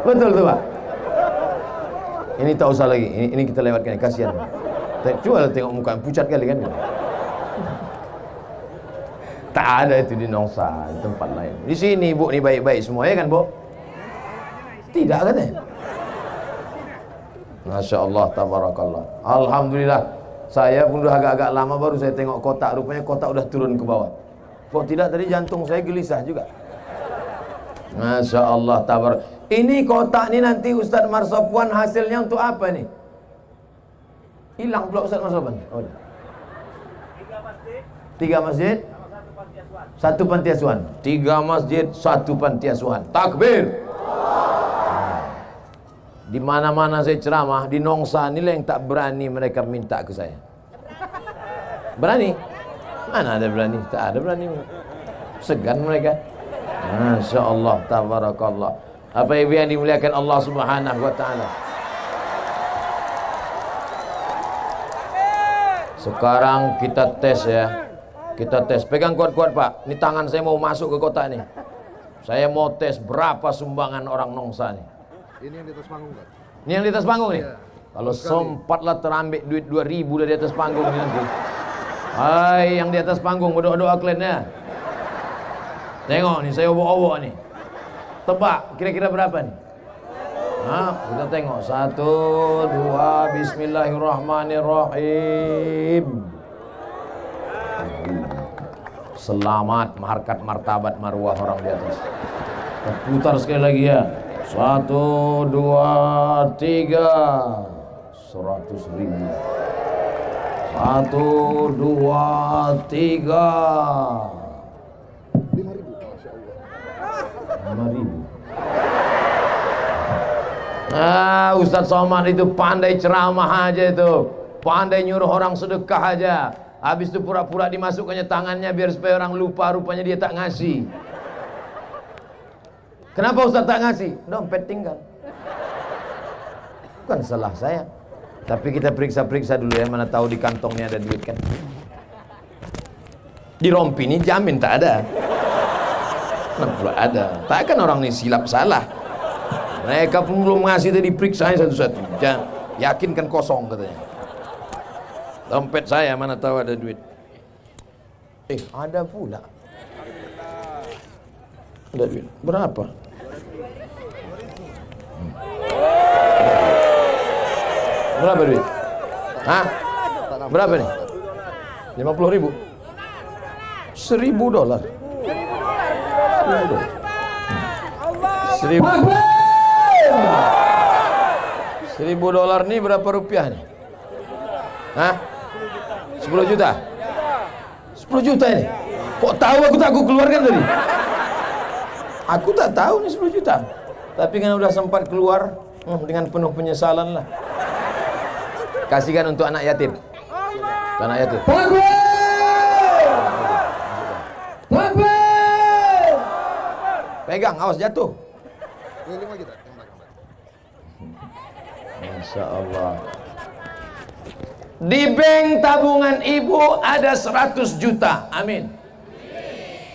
Speaker 1: Betul tuh Pak. Ini tak usah lagi, ini kita lewatkan, kasihan. Coba tengok muka pucat kali kan. Tak ada itu di Nongsa, di tempat lain. Di sini Bu ni baik-baik semua ya kan Bu? Tidak katanya. Masya Allah, tabarakallah. Alhamdulillah. Saya pun udah agak-agak lama baru saya tengok kotak, rupanya kotak udah turun ke bawah. Kok tidak tadi jantung saya gelisah juga. Masya Allah, tabar. Ini kotak ini nanti Ustadz Marsopwan hasilnya untuk apa nih? Hilang pula Ustadz Marsopwan. Oh. 3 masjid, 1 panti asuhan. 3 masjid, 1 panti asuhan. Takbir. Di mana-mana saya ceramah, di Nongsa inilah yang tak berani mereka minta ke saya. Berani? Mana ada berani? Tak ada berani. Segan mereka. Masya Allah, tabarakallah. Apa ibu yang dimuliakan Allah Subhanahu wa ta'ala. Sekarang kita tes ya. Kita tes. Pegang kuat-kuat Pak. Ini tangan saya mau masuk ke kotak nih. Saya mau tes berapa sumbangan orang Nongsa nih.
Speaker 2: Ini yang di atas panggung kan?
Speaker 1: Ini yang di atas panggung nih?
Speaker 2: Iya.
Speaker 1: Kalau sempatlah terambil duit 2.000 dari atas panggung ini nanti. Hai yang di atas panggung berdoa-doa kalian ya. Tengok nih saya obok-obok nih. Tebak kira-kira berapa nih? Nah, kita tengok 1, 2, bismillahirrahmanirrahim. Selamat harkat martabat marwah orang di atas. Putar sekali lagi ya. 1, 2, 3. 100.000. 1, 2, 3.
Speaker 2: 5.000, Masya Allah.
Speaker 1: 5.000. Ustadz Somad itu pandai ceramah aja itu, pandai nyuruh orang sedekah aja. Habis itu pura-pura dimasukkannya tangannya biar supaya orang lupa, rupanya dia tak ngasih. Kenapa Ustadz tak ngasih? Dompet tinggal. Bukan salah saya. Tapi kita periksa-periksa dulu ya, mana tahu di kantongnya ada duit kan. Di rompi ini jamin tak ada. Kenapa ada? Takkan orang ini silap salah. Mereka pun belum ngasih tadi, periksa satu-satu. Jangan yakinkan kosong katanya. Dompet saya mana tahu ada duit. Ada pula. Ada duit. Berapa? Berapa duit? Hah? Berapa nih? 50.000. $1.000. $1.000 nih berapa rupiah nih? Hah? 10 juta? 10 juta ini? Kok tahu aku keluarkan tadi? Aku tak tahu nih 10 juta. Tapi kan udah sempat keluar dengan penuh penyesalan lah. Kasihkan untuk anak yatim. Untuk anak yatim. Pegang, awas jatuh.
Speaker 2: Keliling lagi tak? Yang belakang.
Speaker 1: Masya Allah. Di bank tabungan ibu ada 100 juta. Amin.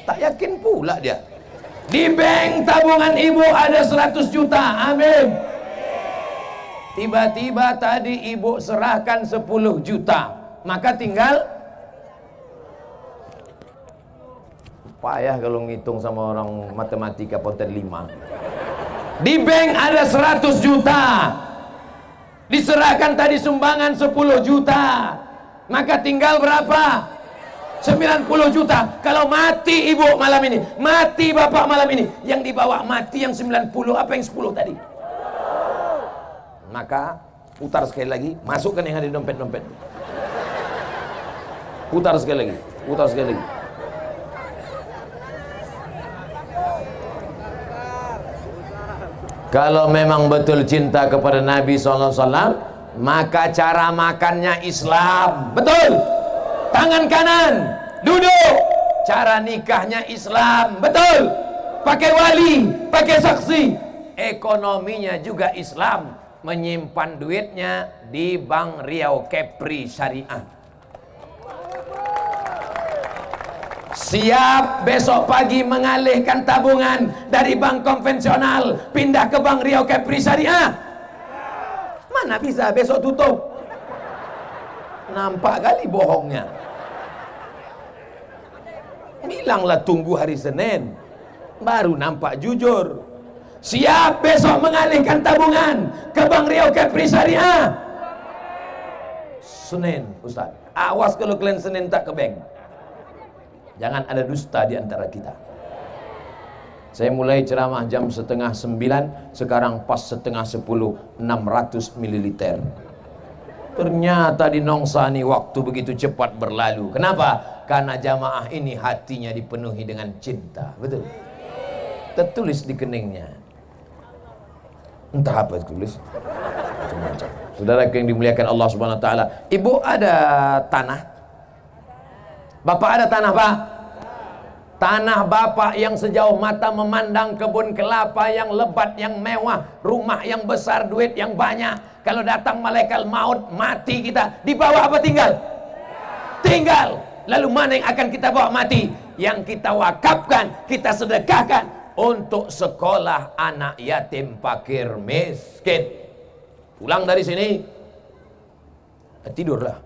Speaker 1: Tak yakin pula dia. Di bank tabungan ibu ada 100 juta. Amin. Tiba-tiba tadi ibu serahkan 10 juta. Maka tinggal, payah kalau ngitung sama orang matematika ponten 5. Di bank ada 100 juta. Diserahkan tadi sumbangan 10 juta. Maka tinggal berapa? 90 juta. Kalau mati ibu malam ini, mati bapak malam ini, yang dibawa mati yang 90, apa yang 10 tadi? Maka putar sekali lagi, masukkan yang ada di dompet-dompet. Putar sekali lagi, putar sekali lagi. Kalau memang betul cinta kepada Nabi SAW, maka cara makannya Islam. Betul. Tangan kanan, duduk. Cara nikahnya Islam. Betul. Pakai wali, pakai saksi. Ekonominya juga Islam. Menyimpan duitnya di Bank Riau Kepri Syariah. Siap besok pagi mengalihkan tabungan dari bank konvensional pindah ke Bank Riau Kepri Syariah? Mana bisa, besok tutup. Nampak kali bohongnya. Bilanglah tunggu hari Senin, baru nampak jujur. Siap besok mengalihkan tabungan ke Bank Riau Kepri Syariah? Senin, Ustaz. Awas kalau kalian Senin tak ke bank. Jangan ada dusta di antara kita. Saya mulai ceramah jam 8:30, sekarang pas 8:30, 600 ml. Ternyata di Nongsani waktu begitu cepat berlalu. Kenapa? Karena jamaah ini hatinya dipenuhi dengan cinta. Betul? Tertulis di keningnya. Entah apa tulis. Macam-macam. Saudara yang dimuliakan Allah Subhanahu wa taala, ibu ada tanah? Bapak ada tanah, Pak? Tanah bapak yang sejauh mata memandang, kebun kelapa yang lebat, yang mewah, rumah yang besar, duit yang banyak. Kalau datang malaikat maut, mati kita, dibawa apa tinggal? Tinggal. Lalu mana yang akan kita bawa mati? Yang kita wakafkan, kita sedekahkan untuk sekolah anak yatim fakir miskin. Pulang dari sini, tidurlah.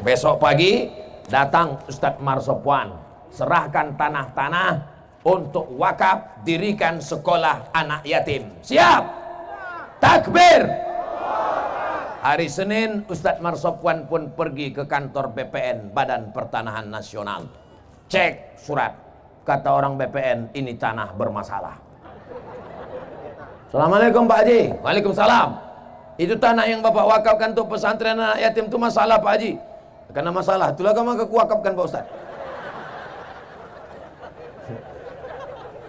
Speaker 1: Besok pagi datang Ustadz Marsopwan, serahkan tanah-tanah untuk wakaf, dirikan sekolah anak yatim. Siap? Takbir. Hari Senin Ustadz Marsopwan pun pergi ke kantor BPN, Badan Pertanahan Nasional. Cek surat, kata orang BPN, ini tanah bermasalah. Assalamualaikum Pak Haji. Waalaikumsalam. Itu tanah yang Bapak wakafkan untuk pesantren anak yatim itu masalah Pak Haji. Karena masalah, itulah kamu kekuakafkan Pak Ustaz.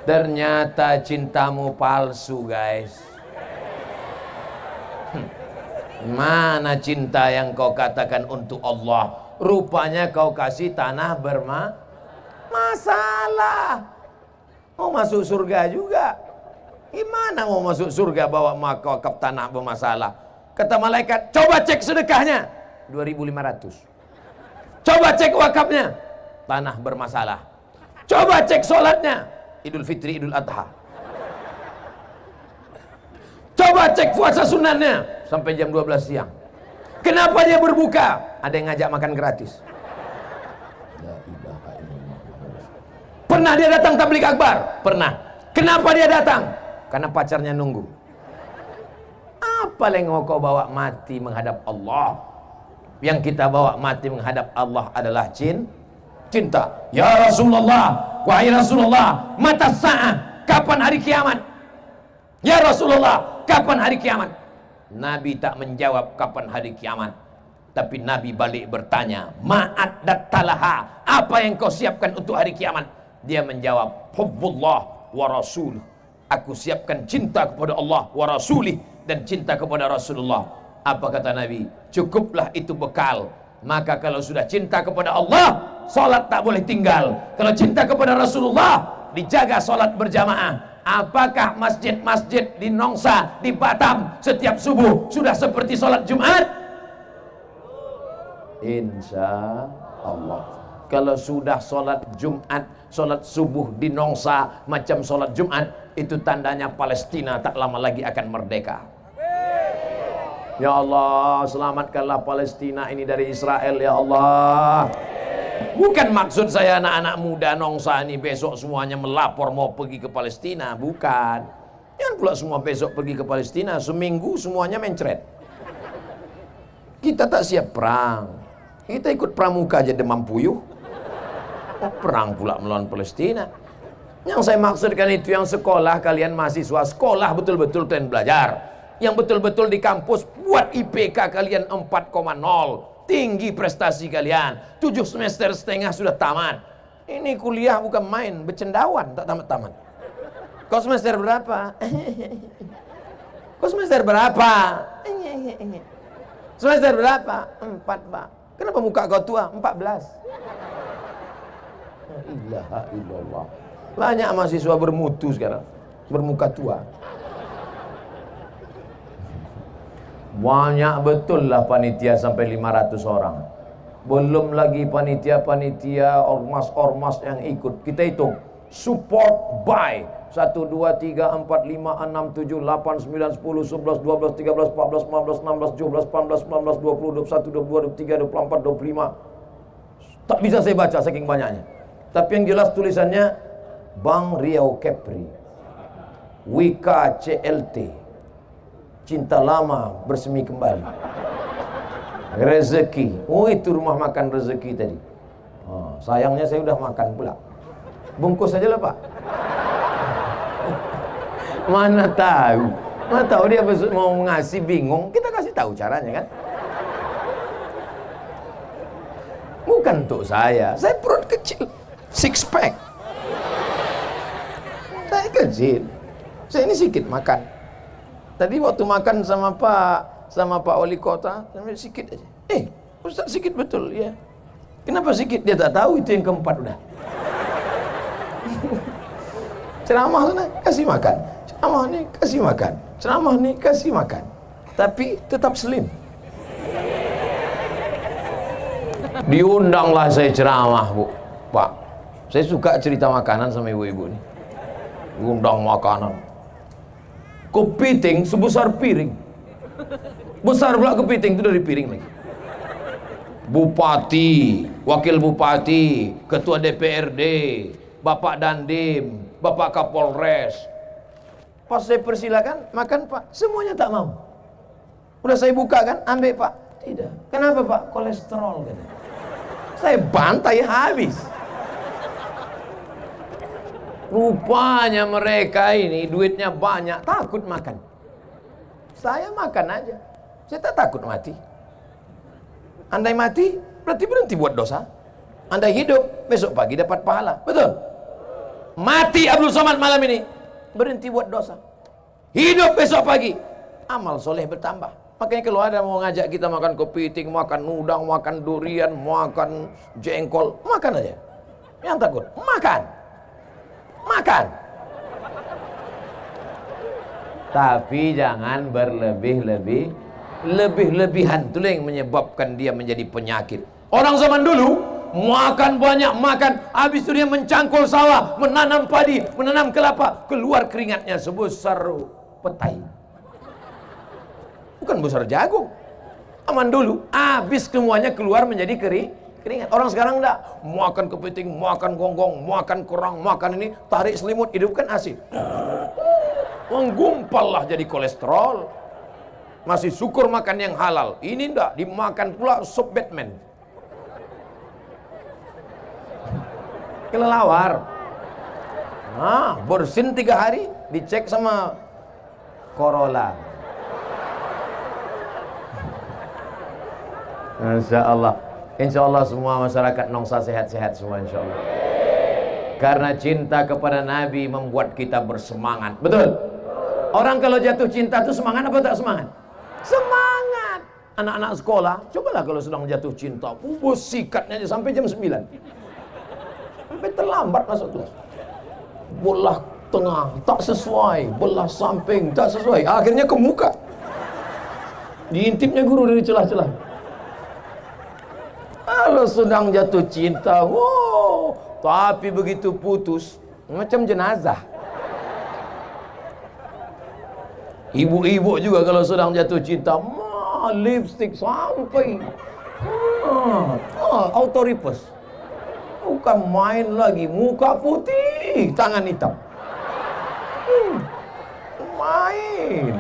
Speaker 1: Ternyata cintamu palsu guys. Mana cinta yang kau katakan untuk Allah? Rupanya kau kasih tanah masalah. Mau masuk surga juga. Gimana mau masuk surga bawa wakaf tanah bermasalah? Kata malaikat, coba cek sedekahnya. 2.500. Coba cek wakafnya, tanah bermasalah. Coba cek sholatnya, Idul Fitri, Idul Adha. Coba cek puasa sunatnya, sampai jam 12 siang. Kenapa dia berbuka? Ada yang ngajak makan gratis. Pernah dia datang tabligh akbar? Pernah. Kenapa dia datang? Karena pacarnya nunggu. Apa yang kau bawa mati menghadap Allah? Yang kita bawa mati menghadap Allah adalah cinta. Ya Rasulullah, wahai Rasulullah, mata sa'ah, kapan hari kiamat? Ya Rasulullah, kapan hari kiamat? Nabi tak menjawab kapan hari kiamat, tapi Nabi balik bertanya, ma'ad dattalaha, apa yang kau siapkan untuk hari kiamat? Dia menjawab, hubbullah wa rasul, aku siapkan cinta kepada Allah wa rasulih, dan cinta kepada Rasulullah. Apa kata Nabi? Cukuplah itu bekal. Maka kalau sudah cinta kepada Allah, salat tak boleh tinggal. Kalau cinta kepada Rasulullah, dijaga salat berjamaah. Apakah masjid-masjid di Nongsa, di Batam setiap subuh sudah seperti salat Jumat? Insya Allah. Kalau sudah salat Jumat, salat subuh di Nongsa macam salat Jumat, itu tandanya Palestina tak lama lagi akan merdeka. Ya Allah, selamatkanlah Palestina ini dari Israel, ya Allah. Bukan maksud saya anak-anak muda Nongsa ini besok semuanya melapor mau pergi ke Palestina, bukan. Jangan pula semua besok pergi ke Palestina, seminggu semuanya mencret. Kita tak siap perang. Kita ikut pramuka aja demam puyuh. Oh, perang pula melawan Palestina. Yang saya maksudkan itu yang sekolah, kalian mahasiswa sekolah betul-betul kalian belajar. Yang betul-betul di kampus buat IPK kalian 4,0, tinggi prestasi kalian, 7 semester setengah sudah tamat. Ini kuliah bukan main, bercendawan tak tamat-tamat. Kau semester berapa? Kau semester berapa? Semester berapa? 4, Pak. Kenapa muka kau tua? 14. La ilaha illallah. Banyak mahasiswa bermutu sekarang, bermuka tua. Banyak betul lah panitia sampai 500 orang. Belum lagi panitia-panitia, ormas-ormas yang ikut. Kita hitung, support by 1, 2, 3, 4, 5, 6, 7, 8, 9, 10, 11, 12, 13, 14, 15, 16, 17, 18, 19, 20, 21, 22, 23, 24, 25. Tak bisa saya baca saking banyaknya. Tapi yang jelas tulisannya Bang Riau Kepri, Wika CLT, cinta lama bersemi kembali, rezeki. Oh, itu rumah makan rezeki tadi. Oh, sayangnya saya udah makan pula. Bungkus aja lah, Pak. Mana tahu dia mau ngasih bingung, kita kasih tahu caranya kan. Bukan untuk saya perut kecil, 6 pack. Saya kecil, saya ini sedikit makan. Tadi waktu makan sama Pak Wali Kota, sampai sikit aja. Ustaz sikit betul ya. Kenapa sikit? Dia tak tahu itu yang keempat udah. Ceramah sana kasih makan, ceramah nih kasih makan, ceramah nih kasih makan, tapi tetap slim. Diundanglah saya ceramah, Bu. Pak, saya suka cerita makanan sama ibu-ibu nih. Undang makanan, kepiting sebesar piring, besar pula kepiting itu dari piring lagi. Bupati, wakil bupati, ketua DPRD, Bapak Dandim, Bapak Kapolres. Pas saya persilakan makan, Pak, semuanya tak mau. Udah saya buka kan, ambil, Pak. Tidak. Kenapa, Pak? Kolesterol katanya. Saya bantai habis. Rupanya mereka ini duitnya banyak, takut makan. Saya makan aja. Saya tak takut mati. Andai mati, berarti berhenti buat dosa. Andai hidup, besok pagi dapat pahala. Betul? Mati Abdul Somad malam ini, berhenti buat dosa. Hidup besok pagi, amal soleh bertambah. Makanya kalau ada mau ngajak kita makan kepiting, makan udang, makan durian, makan jengkol, makan aja. Yang takut, makan. Makan. Tapi jangan berlebih-lebihan. Itu yang menyebabkan dia menjadi penyakit. Orang zaman dulu makan banyak, makan, habis itu dia mencangkul sawah, menanam padi, menanam kelapa, keluar keringatnya sebesar petai. Bukan besar jagung. Aman dulu, habis semuanya keluar menjadi Keringat. Orang sekarang enggak, makan kepiting, makan gonggong, makan kerang, makan ini, tarik selimut, hidupkan AC. Menggumpal lah jadi kolesterol. Masih syukur makan yang halal. Ini enggak, dimakan pula sup Batman. Kelelawar. Nah, bersin 3 hari, dicek sama Corolla. Insya Allah. Insya Allah semua masyarakat Nongsa sehat-sehat semua insya Allah. Karena cinta kepada Nabi membuat kita bersemangat. Betul? Orang kalau jatuh cinta itu semangat apa tak semangat? Semangat. Anak-anak sekolah, cobalah kalau sedang jatuh cinta, sikatnya aja sampai jam 9. Sampai terlambat masuk kelas. Belah tengah tak sesuai, belah samping tak sesuai, akhirnya ke muka. Diintipnya guru dari celah-celah. Kalau sedang jatuh cinta, wow, tapi begitu putus, macam jenazah. Ibu-ibu juga kalau sedang jatuh cinta, lipstick sampai autoripes. Bukan main lagi, muka putih, tangan hitam. Main.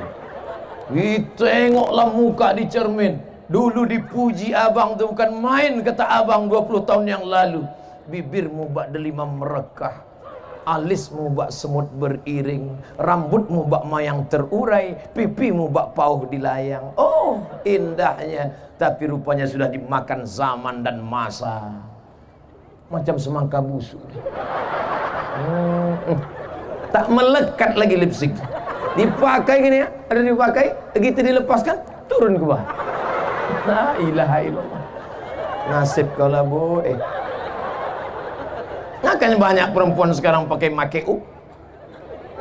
Speaker 1: Ditengoklah muka di cermin. Dulu dipuji abang tu bukan main, kata abang 20 tahun yang lalu. Bibirmu bak delima merekah, alismu bak semut beriring, rambutmu bak mayang terurai, pipimu bak pauh dilayang. Oh, indahnya. Tapi rupanya sudah dimakan zaman dan masa. Macam semangka busuk. Tak melekat lagi lipstick. Dipakai gini ya, ada dipakai, begitu dilepaskan, turun ke bawah. La ilaha illallah. Nasib kau lah bu. Makanya banyak perempuan sekarang pakai make up.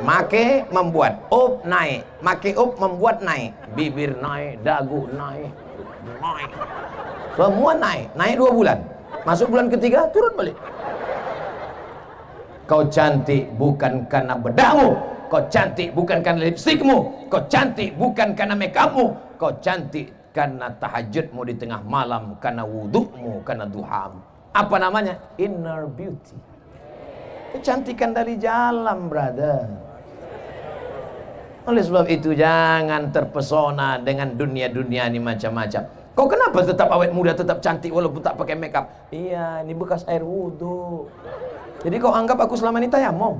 Speaker 1: Make membuat up naik, make up membuat naik, bibir naik, dagu naik, naik, semua naik, naik 2 bulan. Masuk bulan ketiga turun balik. Kau cantik bukan karena bedahmu, kau cantik bukan karena lipstikmu, kau cantik bukan karena makeupmu, kau cantik karena tahajudmu di tengah malam, karena wudukmu, karena duhamu. Apa namanya? Inner beauty. Kecantikan dari dalam, brother. Oleh sebab itu jangan terpesona dengan dunia-dunia ini macam-macam. Kau kenapa tetap awet muda, tetap cantik walaupun tak pakai makeup? Iya, ini bekas air wudhu. Jadi kau anggap aku selama ini tayamum?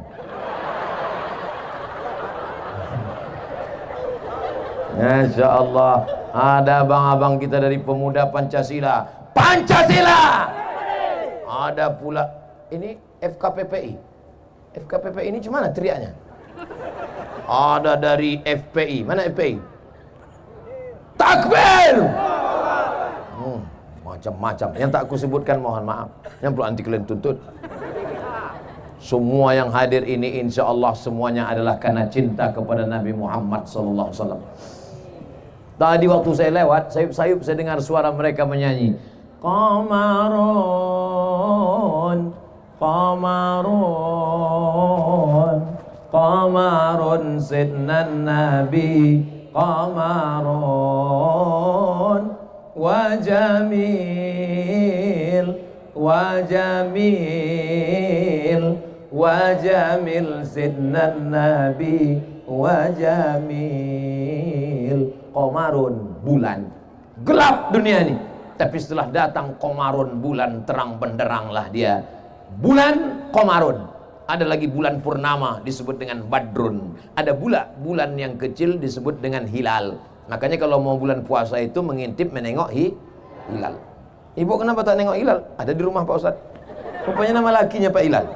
Speaker 1: Masya Allah. Ada abang-abang kita dari pemuda Pancasila. Pancasila! Ada pula ini FKPPI. FKPPI ini cuma mana teriaknya? Ada dari FPI. Mana FPI? Takbir! Macam-macam. Yang tak aku sebutkan mohon maaf. Yang perlu anti kalian tuntut. Semua yang hadir ini insya Allah semuanya adalah karena cinta kepada Nabi Muhammad SAW. Tadi waktu saya lewat, sayup-sayup saya dengar suara mereka menyanyi. Qamarun, Qamarun, Qamarun sidnan Nabi, Qamarun, wa jamil, wa jamil, wa jamil sidnan Nabi, wa jamil. Qamarun, bulan. Gelap dunia ini. Tapi setelah datang Qamarun, bulan terang benderanglah dia. Bulan Qamarun. Ada lagi bulan purnama disebut dengan Badrun. Ada pula bulan yang kecil disebut dengan Hilal. Makanya kalau mau bulan puasa itu mengintip menengok hilal. Ibu kenapa tak nengok hilal? Ada di rumah Pak Ustaz. Rupanya nama lakinya Pak Hilal.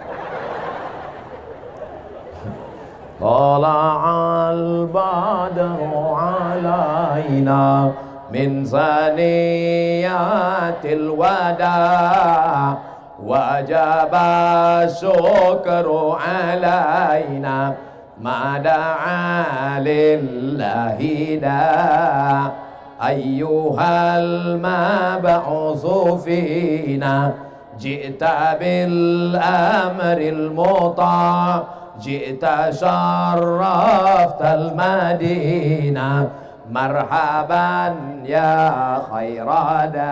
Speaker 1: Tala'al badru alaina min saniyatil wada wajaba syukru alaina ma da'a lillahi da ayyuhal mab'utsu fina ji'ta bil amril muta' Jita syarraftal Madinah marhaban ya khairada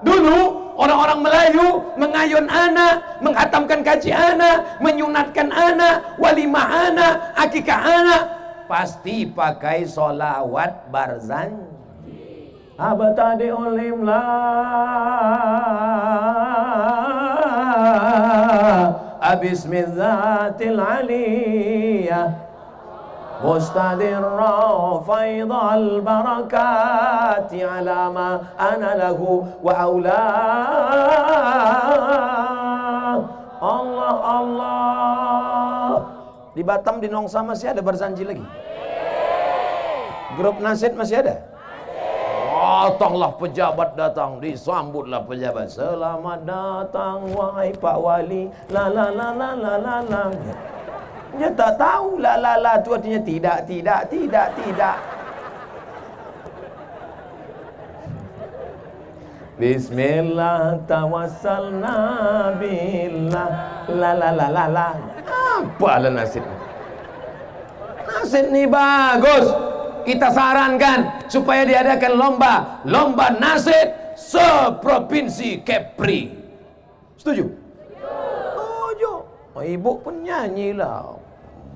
Speaker 1: Dulu orang-orang Melayu mengayun anak, menghatamkan kaji anak, menyunatkan anak, walimah anak, akikah anak, pasti pakai solawat barzanji. Abtadi ulimla abismizatil aliyah مستدرا فيض البركات على ما أنا له وأولاه Allah Allah. Di Batam, di Nongsa masih ada barzanji lagi? Grup Nasid masih ada? Datanglah pejabat, datang, disambutlah pejabat. Selamat datang wahai Pak Wali. La la la la la la la. Dia tak tahu la la la tu artinya tidak. Bismillah tawassalna billah la la la la la. Apalah nasib. Nasib ni bagus. Kita sarankan supaya diadakan lomba nasib seprovinsi Kepri. Setuju? Setuju. Ibu pun nyanyilah.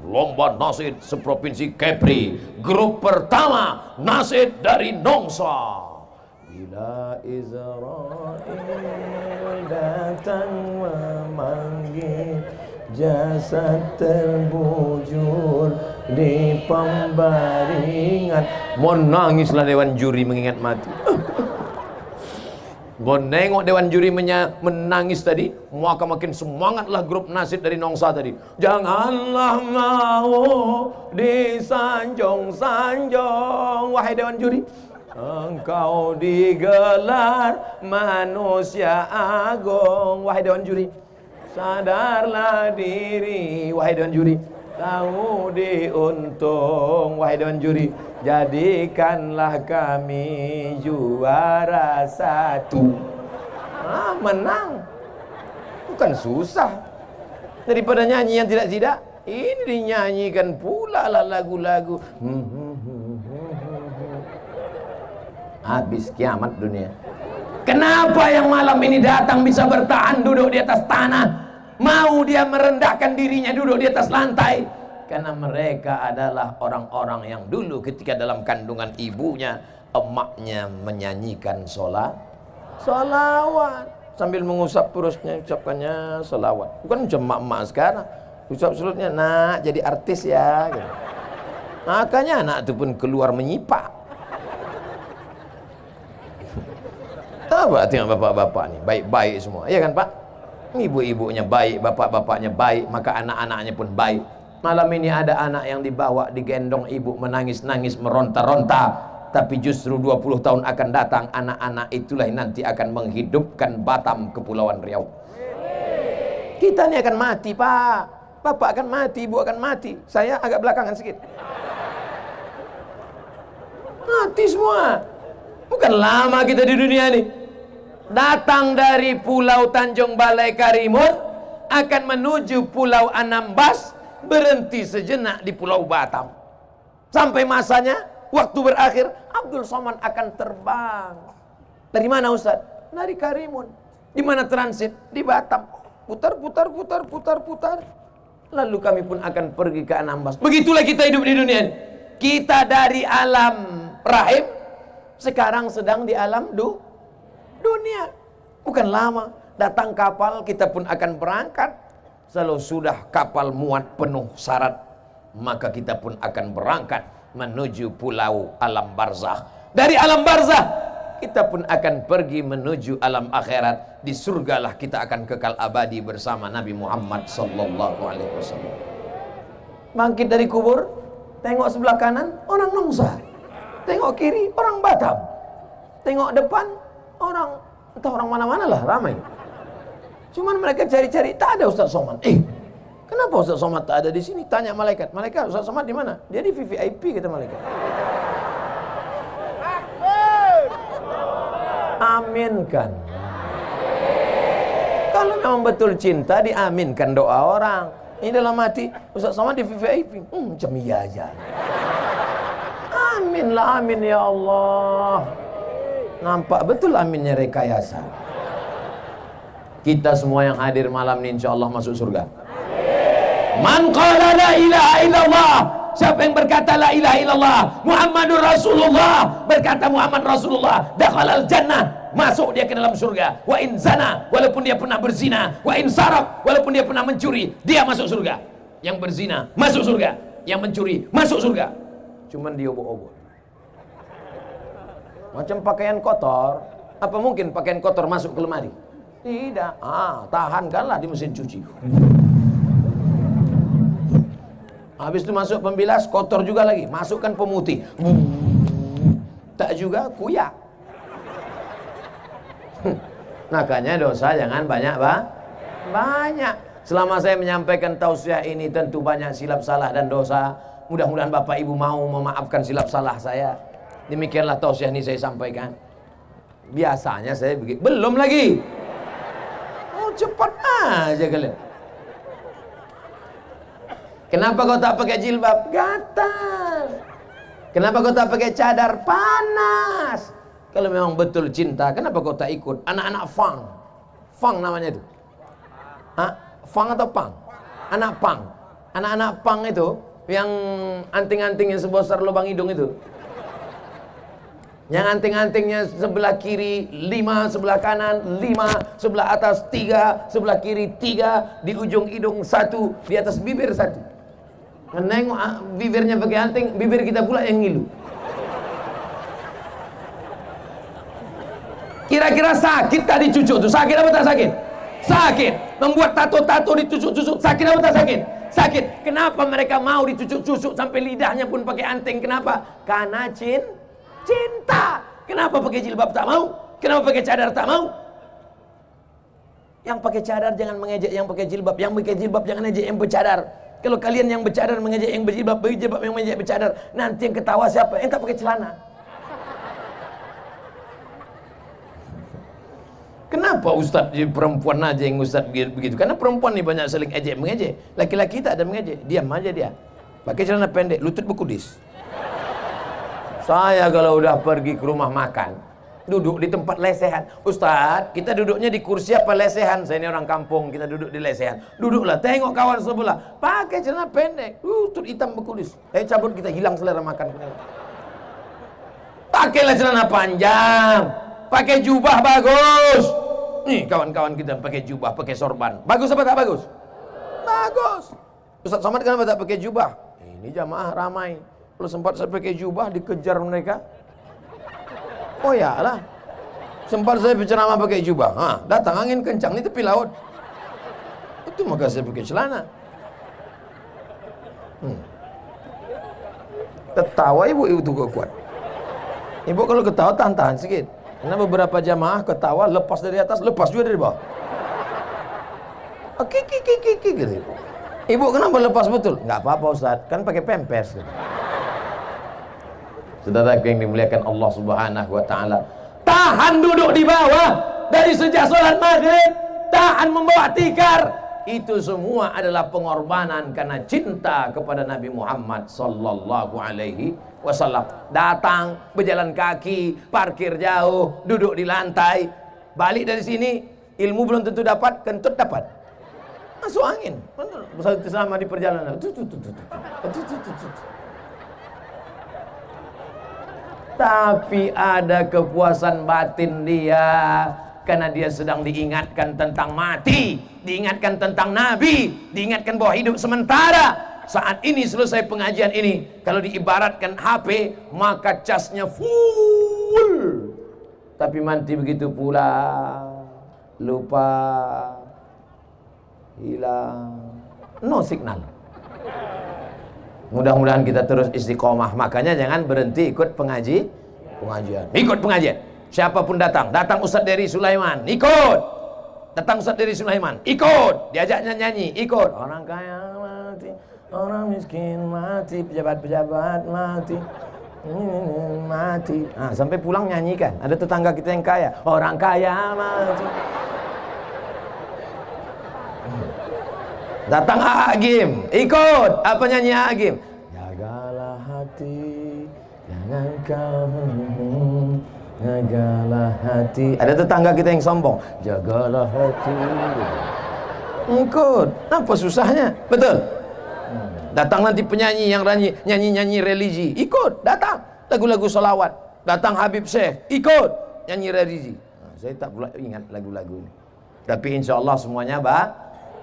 Speaker 1: Lomba nasid seprovinsi Kepri. Grup pertama nasid dari Nongsa. Bila Israel datang memanggil, jasad terbujur di pembaringan. Mau nangislah dewan juri mengingat mati. Mau nengok dewan juri menangis tadi, maka makin semangatlah grup nasid dari Nongsa tadi. Janganlah mau disanjung-sanjung, wahai dewan juri. Engkau digelar manusia agung, wahai dewan juri. Sadarlah diri, wahai dewan juri. Tahu diuntung, wahai dewan juri. Jadikanlah kami juara satu. Menang. Bukan susah. Daripada nyanyi yang tidak-tidak, ini dinyanyikan pula lah lagu-lagu. Habis kiamat dunia. Kenapa yang malam ini datang bisa bertahan duduk di atas tanah? Mau dia merendahkan dirinya duduk di atas lantai? Karena mereka adalah orang-orang yang dulu ketika dalam kandungan ibunya, emaknya menyanyikan solawat sambil mengusap perutnya, ucapkannya solawat. Bukan macam emak-emak sekarang, usap perutnya, nak jadi artis ya gitu. Makanya anak itu pun keluar menyipak. Apa tengok bapak-bapak ni baik-baik semua, ya kan Pak? Ibu-ibunya baik, bapak-bapaknya baik, maka anak-anaknya pun baik. Malam ini ada anak yang dibawa, digendong ibu, menangis-nangis, meronta-ronta. Tapi justru 20 tahun akan datang, anak-anak itulah yang nanti akan menghidupkan Batam, Kepulauan Riau. Kita ini akan mati, Pak. Bapak akan mati, ibu akan mati. Saya agak belakangan sedikit. Mati semua. Bukan lama kita di dunia ini. Datang dari Pulau Tanjung Balai Karimun, akan menuju Pulau Anambas, berhenti sejenak di Pulau Batam. Sampai masanya, waktu berakhir, Abdul Somad akan terbang. Dari mana Ustaz? Dari Karimun. Di mana transit? Di Batam. Putar. Lalu kami pun akan pergi ke Anambas. Begitulah kita hidup di dunia ini. Kita dari alam rahim, sekarang sedang di alam dunia. Bukan lama. Datang kapal, kita pun akan berangkat. Kalau sudah kapal muat penuh syarat, maka kita pun akan berangkat menuju pulau alam barzah. Dari alam barzah, kita pun akan pergi menuju alam akhirat. Di surgalah kita akan kekal abadi bersama Nabi Muhammad sallallahu alaihi wasallam. Bangkit dari kubur, tengok sebelah kanan, orang Nongsa. Tengok kiri, orang Batam. Tengok depan, orang, entah orang mana-mana lah, ramai. Cuman mereka cari-cari, tak ada Ustaz Somad. Kenapa Ustaz Somad tak ada di sini? Tanya malaikat. Malaikat, Ustaz Somad di mana? Dia di VVIP, kata malaikat. Aminkan. Kalau memang betul cinta, diaminkan doa orang. Ini dalam hati, Ustaz Somad di VVIP. Macam iya aja. Amin lah, amin ya Allah. Nampak betul aminnya rekayasa. Kita semua yang hadir malam ini insya Allah masuk surga. Man qala la ilaha illallah, siapa yang berkata la ilaha illallah Muhammadur Rasulullah, berkata Muhammad Rasulullah, dakhalal jannah, masuk dia ke dalam surga. Wa in zana, walaupun dia pernah berzina. Wa in sarak, walaupun dia pernah mencuri, dia masuk surga. Yang berzina masuk surga, yang mencuri masuk surga. Cuman dia obok-obok. Macam pakaian kotor, apa mungkin pakaian kotor masuk ke lemari? Tidak. Tahankanlah di mesin cuci. Habis itu masuk pembilas, kotor juga lagi. Masukkan pemutih. Tak juga kuyak. Makanya dosa jangan banyak, banyak. Selama saya menyampaikan tausiah ini tentu banyak silap salah dan dosa. Mudah-mudahan Bapak Ibu mau memaafkan silap salah saya. Demikianlah tausiah ini saya sampaikan. Biasanya saya begitu. Belum lagi. Oh, cepat aja kalian. Kenapa kau tak pakai jilbab? Gatal. Kenapa kau tak pakai cadar? Panas. Kalau memang betul cinta, kenapa kau tak ikut anak-anak fang? Fang namanya itu. Fang atau pang? Anak pang. Anak-anak pang itu yang anting-anting yang sebesar lubang hidung itu. Yang anting-antingnya sebelah kiri 5, sebelah kanan 5, sebelah atas 3, sebelah kiri 3, di ujung hidung 1, di atas bibir 1. Menengok bibirnya pakai anting, bibir kita pula yang ngilu. Kira-kira sakit tadi cucuk tuh? Sakit apa tak sakit? Sakit. Membuat tato-tato ditusuk-tusuk, sakit apa tak sakit? Sakit. Kenapa mereka mau ditusuk-tusuk sampai lidahnya pun pakai anting? Kenapa? Karena cinta. Kenapa pakai jilbab tak mau? Kenapa pakai cadar tak mau? Yang pakai cadar jangan mengejek yang pakai jilbab. Yang pakai jilbab jangan ejek yang bercadar. Kalau kalian yang bercadar mengejek yang berjilbab, berjilbab yang mengejek bercadar, nanti yang ketawa siapa? Yang tak pakai celana. Kenapa ustaz perempuan aja yang ustaz begitu? Karena perempuan ni banyak saling ejek mengejek. Laki-laki tak ada mengejek. Diam aja dia. Pakai celana pendek, lutut berkudis. Saya kalau udah pergi ke rumah makan, duduk di tempat lesehan. Ustaz, kita duduknya di kursi apa lesehan? Saya ini orang kampung, kita duduk di lesehan. Duduklah, tengok kawan sebelah, pakai celana pendek, lutut hitam berkudis. Cabut, kita hilang selera makan. Pakailah celana panjang, pakai jubah bagus. Nih kawan-kawan kita pakai jubah, pakai sorban. Bagus apa tak bagus? Bagus. Ustaz Somad kenapa tak pakai jubah? Ini jamaah ramai. Kalau sempat saya pakai jubah dikejar mereka. Oh ya lah. Sempat saya berceramah pakai jubah. Datang angin kencang di tepi laut. Itu maka saya pakai celana. Ketawa ibu itu kuat. Ibu kalau ketawa tahan-tahan sedikit. Karena beberapa jamaah ketawa lepas dari atas, lepas juga dari bawah. Kiki gitu. Ibu kenapa lepas betul? Enggak apa-apa Ustaz, kan pakai pampers. Saudara yang dimuliakan Allah Subhanahu wa taala, tahan duduk di bawah dari sejak salat maghrib, tahan membawa tikar. Itu semua adalah pengorbanan karena cinta kepada Nabi Muhammad sallallahu alaihi wasallam. Datang berjalan kaki, parkir jauh, duduk di lantai. Balik dari sini, ilmu belum tentu dapat, kentut dapat. Masuk angin. Selama di perjalanan. Tapi ada kepuasan batin dia karena dia sedang diingatkan tentang mati, diingatkan tentang Nabi, diingatkan bahwa hidup sementara. Saat ini selesai pengajian ini, kalau diibaratkan HP, maka casnya full. Tapi mati begitu pula, lupa, hilang, no signal. Mudah-mudahan kita terus istiqomah. Makanya jangan berhenti ikut pengajian. Ikut pengajian. Siapapun datang Ustaz dari Sulaiman, ikut. Datang Ustaz dari Sulaiman, ikut. Diajaknya nyanyi, ikut. Orang kaya mati, orang miskin mati, pejabat-pejabat mati, mati. Sampai pulang nyanyikan. Ada tetangga kita yang kaya, orang kaya mati. Datang Agim, ikut. Apa nyanyi Agim? Jagalah hati, jangan kau Jagalah hati. Ada tetangga kita yang sombong. Jagalah hati. Ikut. Apa susahnya? Betul. Datang nanti penyanyi yang nyanyi religi, ikut, datang. Lagu-lagu salawat. Datang Habib Syekh, ikut nyanyi religi. Saya tak pula ingat lagu-lagu ini. Tapi insya Allah semuanya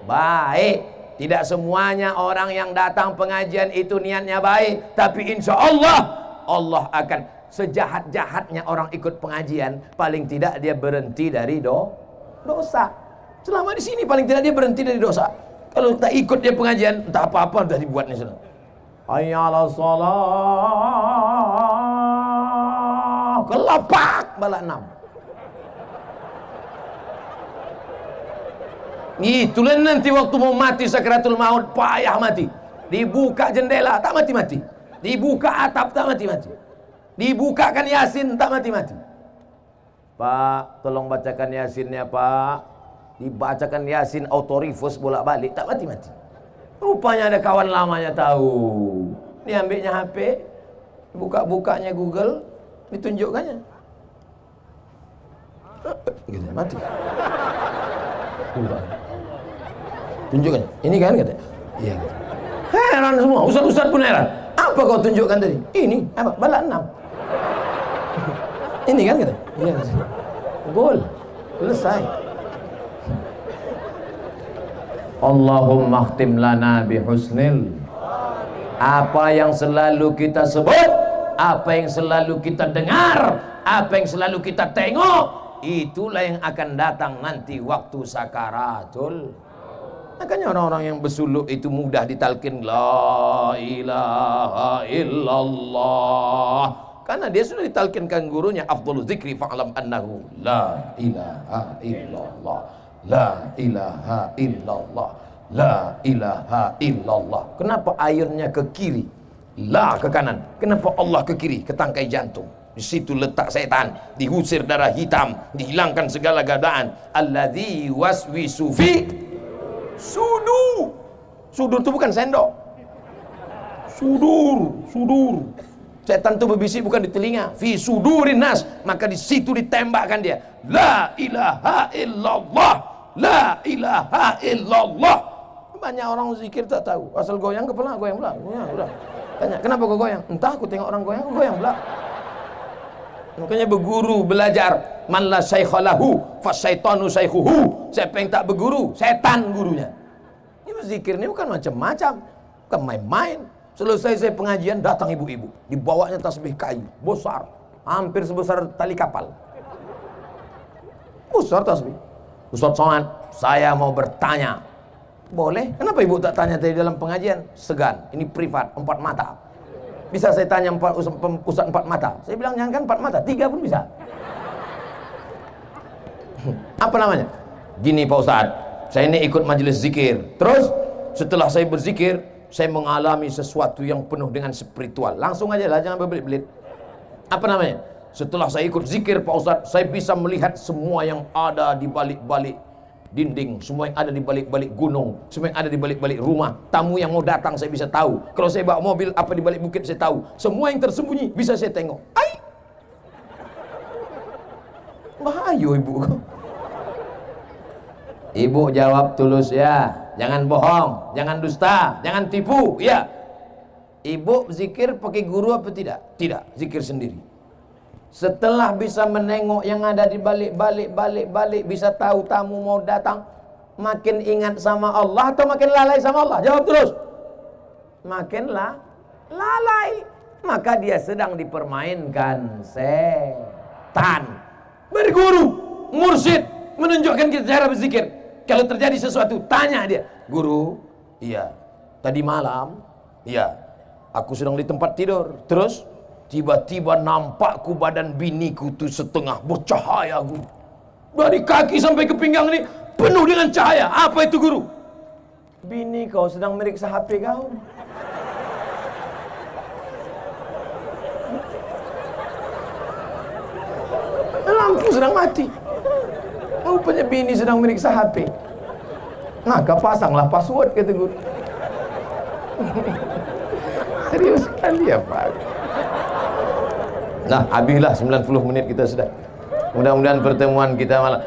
Speaker 1: baik. Tidak semuanya orang yang datang pengajian itu niatnya baik. Tapi insya Allah, Allah akan, sejahat-jahatnya orang ikut pengajian, paling tidak dia berhenti dari dosa. Selama di sini paling tidak dia berhenti dari dosa. Kalau tak ikut dia pengajian, entah apa-apa sudah dibuatnya sana. Hayya 'alas shalah. Kelapak bala 6. Itulah nanti waktu mau mati sakaratul maut, payah mati. Dibuka jendela tak mati-mati. Dibuka atap tak mati-mati. Dibukakan Yasin tak mati-mati. Pak, tolong bacakan Yasinnya, Pak. Dibacakan Yasin autorifus bolak-balik tak mati-mati. Rupanya ada kawan lamanya tahu. Dia ambilnya HP, buka-bukanya Google, ditunjukkannya. Gitu, mati. Tunjukkannya. Ini kan kata. Iya gitu. Heran semua, ustaz-ustaz pun heran. Apa kau tunjukkan tadi? Ini apa? Balak 6. Ini kan kata. Iya kata. Gol. Selesai. Allahumma khtim lana bihusnil. Apa yang selalu kita sebut, apa yang selalu kita dengar, apa yang selalu kita tengok, itulah yang akan datang nanti waktu sakaratul. Makanya orang-orang yang bersuluk itu mudah ditalkin la ilaha illallah, karena dia sudah ditalkinkan gurunya, afdhalul zikri fa'lam annahu la ilaha illallah. La ilaha illallah. La ilaha illallah. Kenapa airnya ke kiri? La ke kanan. Kenapa Allah ke kiri? Ke tangkai jantung. Di situ letak setan. Diusir darah hitam. Dihilangkan segala gadaan. Alladzi waswisu fi sudur. Sudur itu bukan sendok. Sudur. Setan itu berbisik bukan di telinga. Fi sudurin nas. Maka di situ ditembakkan dia. La ilaha illallah. La ilaha illallah. Banyak orang zikir tak tahu. Asal goyang kepala, goyang pula. Ya, udah. Tanya, kenapa kau goyang? Entah, aku tengok orang goyang, aku goyang pula. Makanya berguru, belajar. Man la syaikha lahu fasyaitanu syaikhuhu. Siapa yang tak berguru, setan gurunya. Ini zikir ini bukan macam-macam. Bukan main-main. Selesai saya pengajian, datang ibu-ibu. Dibawanya tasbih kayu, besar. Hampir sebesar tali kapal. Besar tasbih. Ustaz Somad, saya mau bertanya. Boleh? Kenapa ibu tak tanya tadi dalam pengajian? Segan, ini privat, 4 mata. Bisa saya tanya Ustaz 4 mata? Saya bilang jangan kan 4 mata, 3 pun bisa. Apa namanya? Gini Pak Ustaz, saya ini ikut majelis zikir. Terus setelah saya berzikir, saya mengalami sesuatu yang penuh dengan spiritual. Langsung aja lah, jangan berbelit-belit. Apa namanya? Setelah saya ikut zikir Pak Ustaz, saya bisa melihat semua yang ada di balik-balik dinding, semua yang ada di balik-balik gunung, semua yang ada di balik-balik rumah. Tamu yang mau datang saya bisa tahu. Kalau saya bawa mobil apa di balik bukit saya tahu. Semua yang tersembunyi bisa saya tengok. Ai! Bahaya ibu. Ibu jawab tulus ya. Jangan bohong, jangan dusta, jangan tipu, ya. Ibu zikir pakai guru apa tidak? Tidak, zikir sendiri. Setelah bisa menengok yang ada di balik, bisa tahu tamu mau datang, makin ingat sama Allah atau makin lalai sama Allah? Jawab terus. Makin lalai. Maka dia sedang dipermainkan setan. Berguru, mursyid, menunjukkan kita cara berzikir. Kalau terjadi sesuatu, tanya dia. Guru, iya. Tadi malam, iya. Aku sedang di tempat tidur. Terus tiba-tiba nampakku badan biniku tuh setengah bercahaya guru. Dari kaki sampai ke pinggang ini penuh dengan cahaya. Apa itu guru? Bini kau sedang meriksa HP kau. Lampu sedang mati. Rupanya bini sedang meriksa HP. Maka pasanglah password kata guru. Serius sekali ya Pak. Nah, habislah 90 menit kita sudah. Mudah-mudahan pertemuan kita malam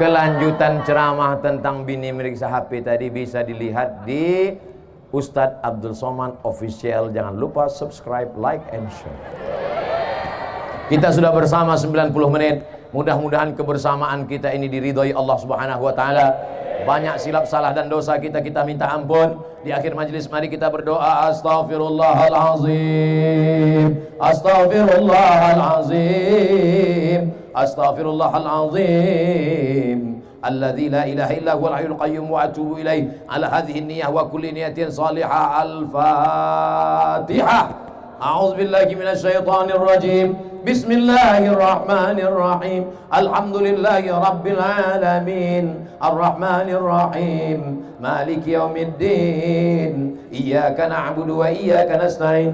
Speaker 1: kelanjutan ceramah tentang bini meriksa HP tadi bisa dilihat di Ustadz Abdul Somad Official. Jangan lupa subscribe, like, and share. Kita sudah bersama 90 menit. Mudah-mudahan kebersamaan kita ini diridhoi Allah Subhanahu wa taala. Banyak silap salah dan dosa kita minta ampun. Di akhir majelis mari kita berdoa, astaghfirullahalazim, astaghfirullahalazim, astaghfirullahalazim, alladzi la ilaha illa huwal hayyul qayyum wa atubu ilaih ala hadhihi niyyah wa kulli niyatin salihah. Al-Fatihah. A'udzu billahi minasyaitonir rajim. Bismillahirrahmanirrahim. Alhamdulillahi rabbil alamin. Arrahmanir rahim. Maliki yaumiddin. Iyyaka na'budu wa iyyaka nasta'in.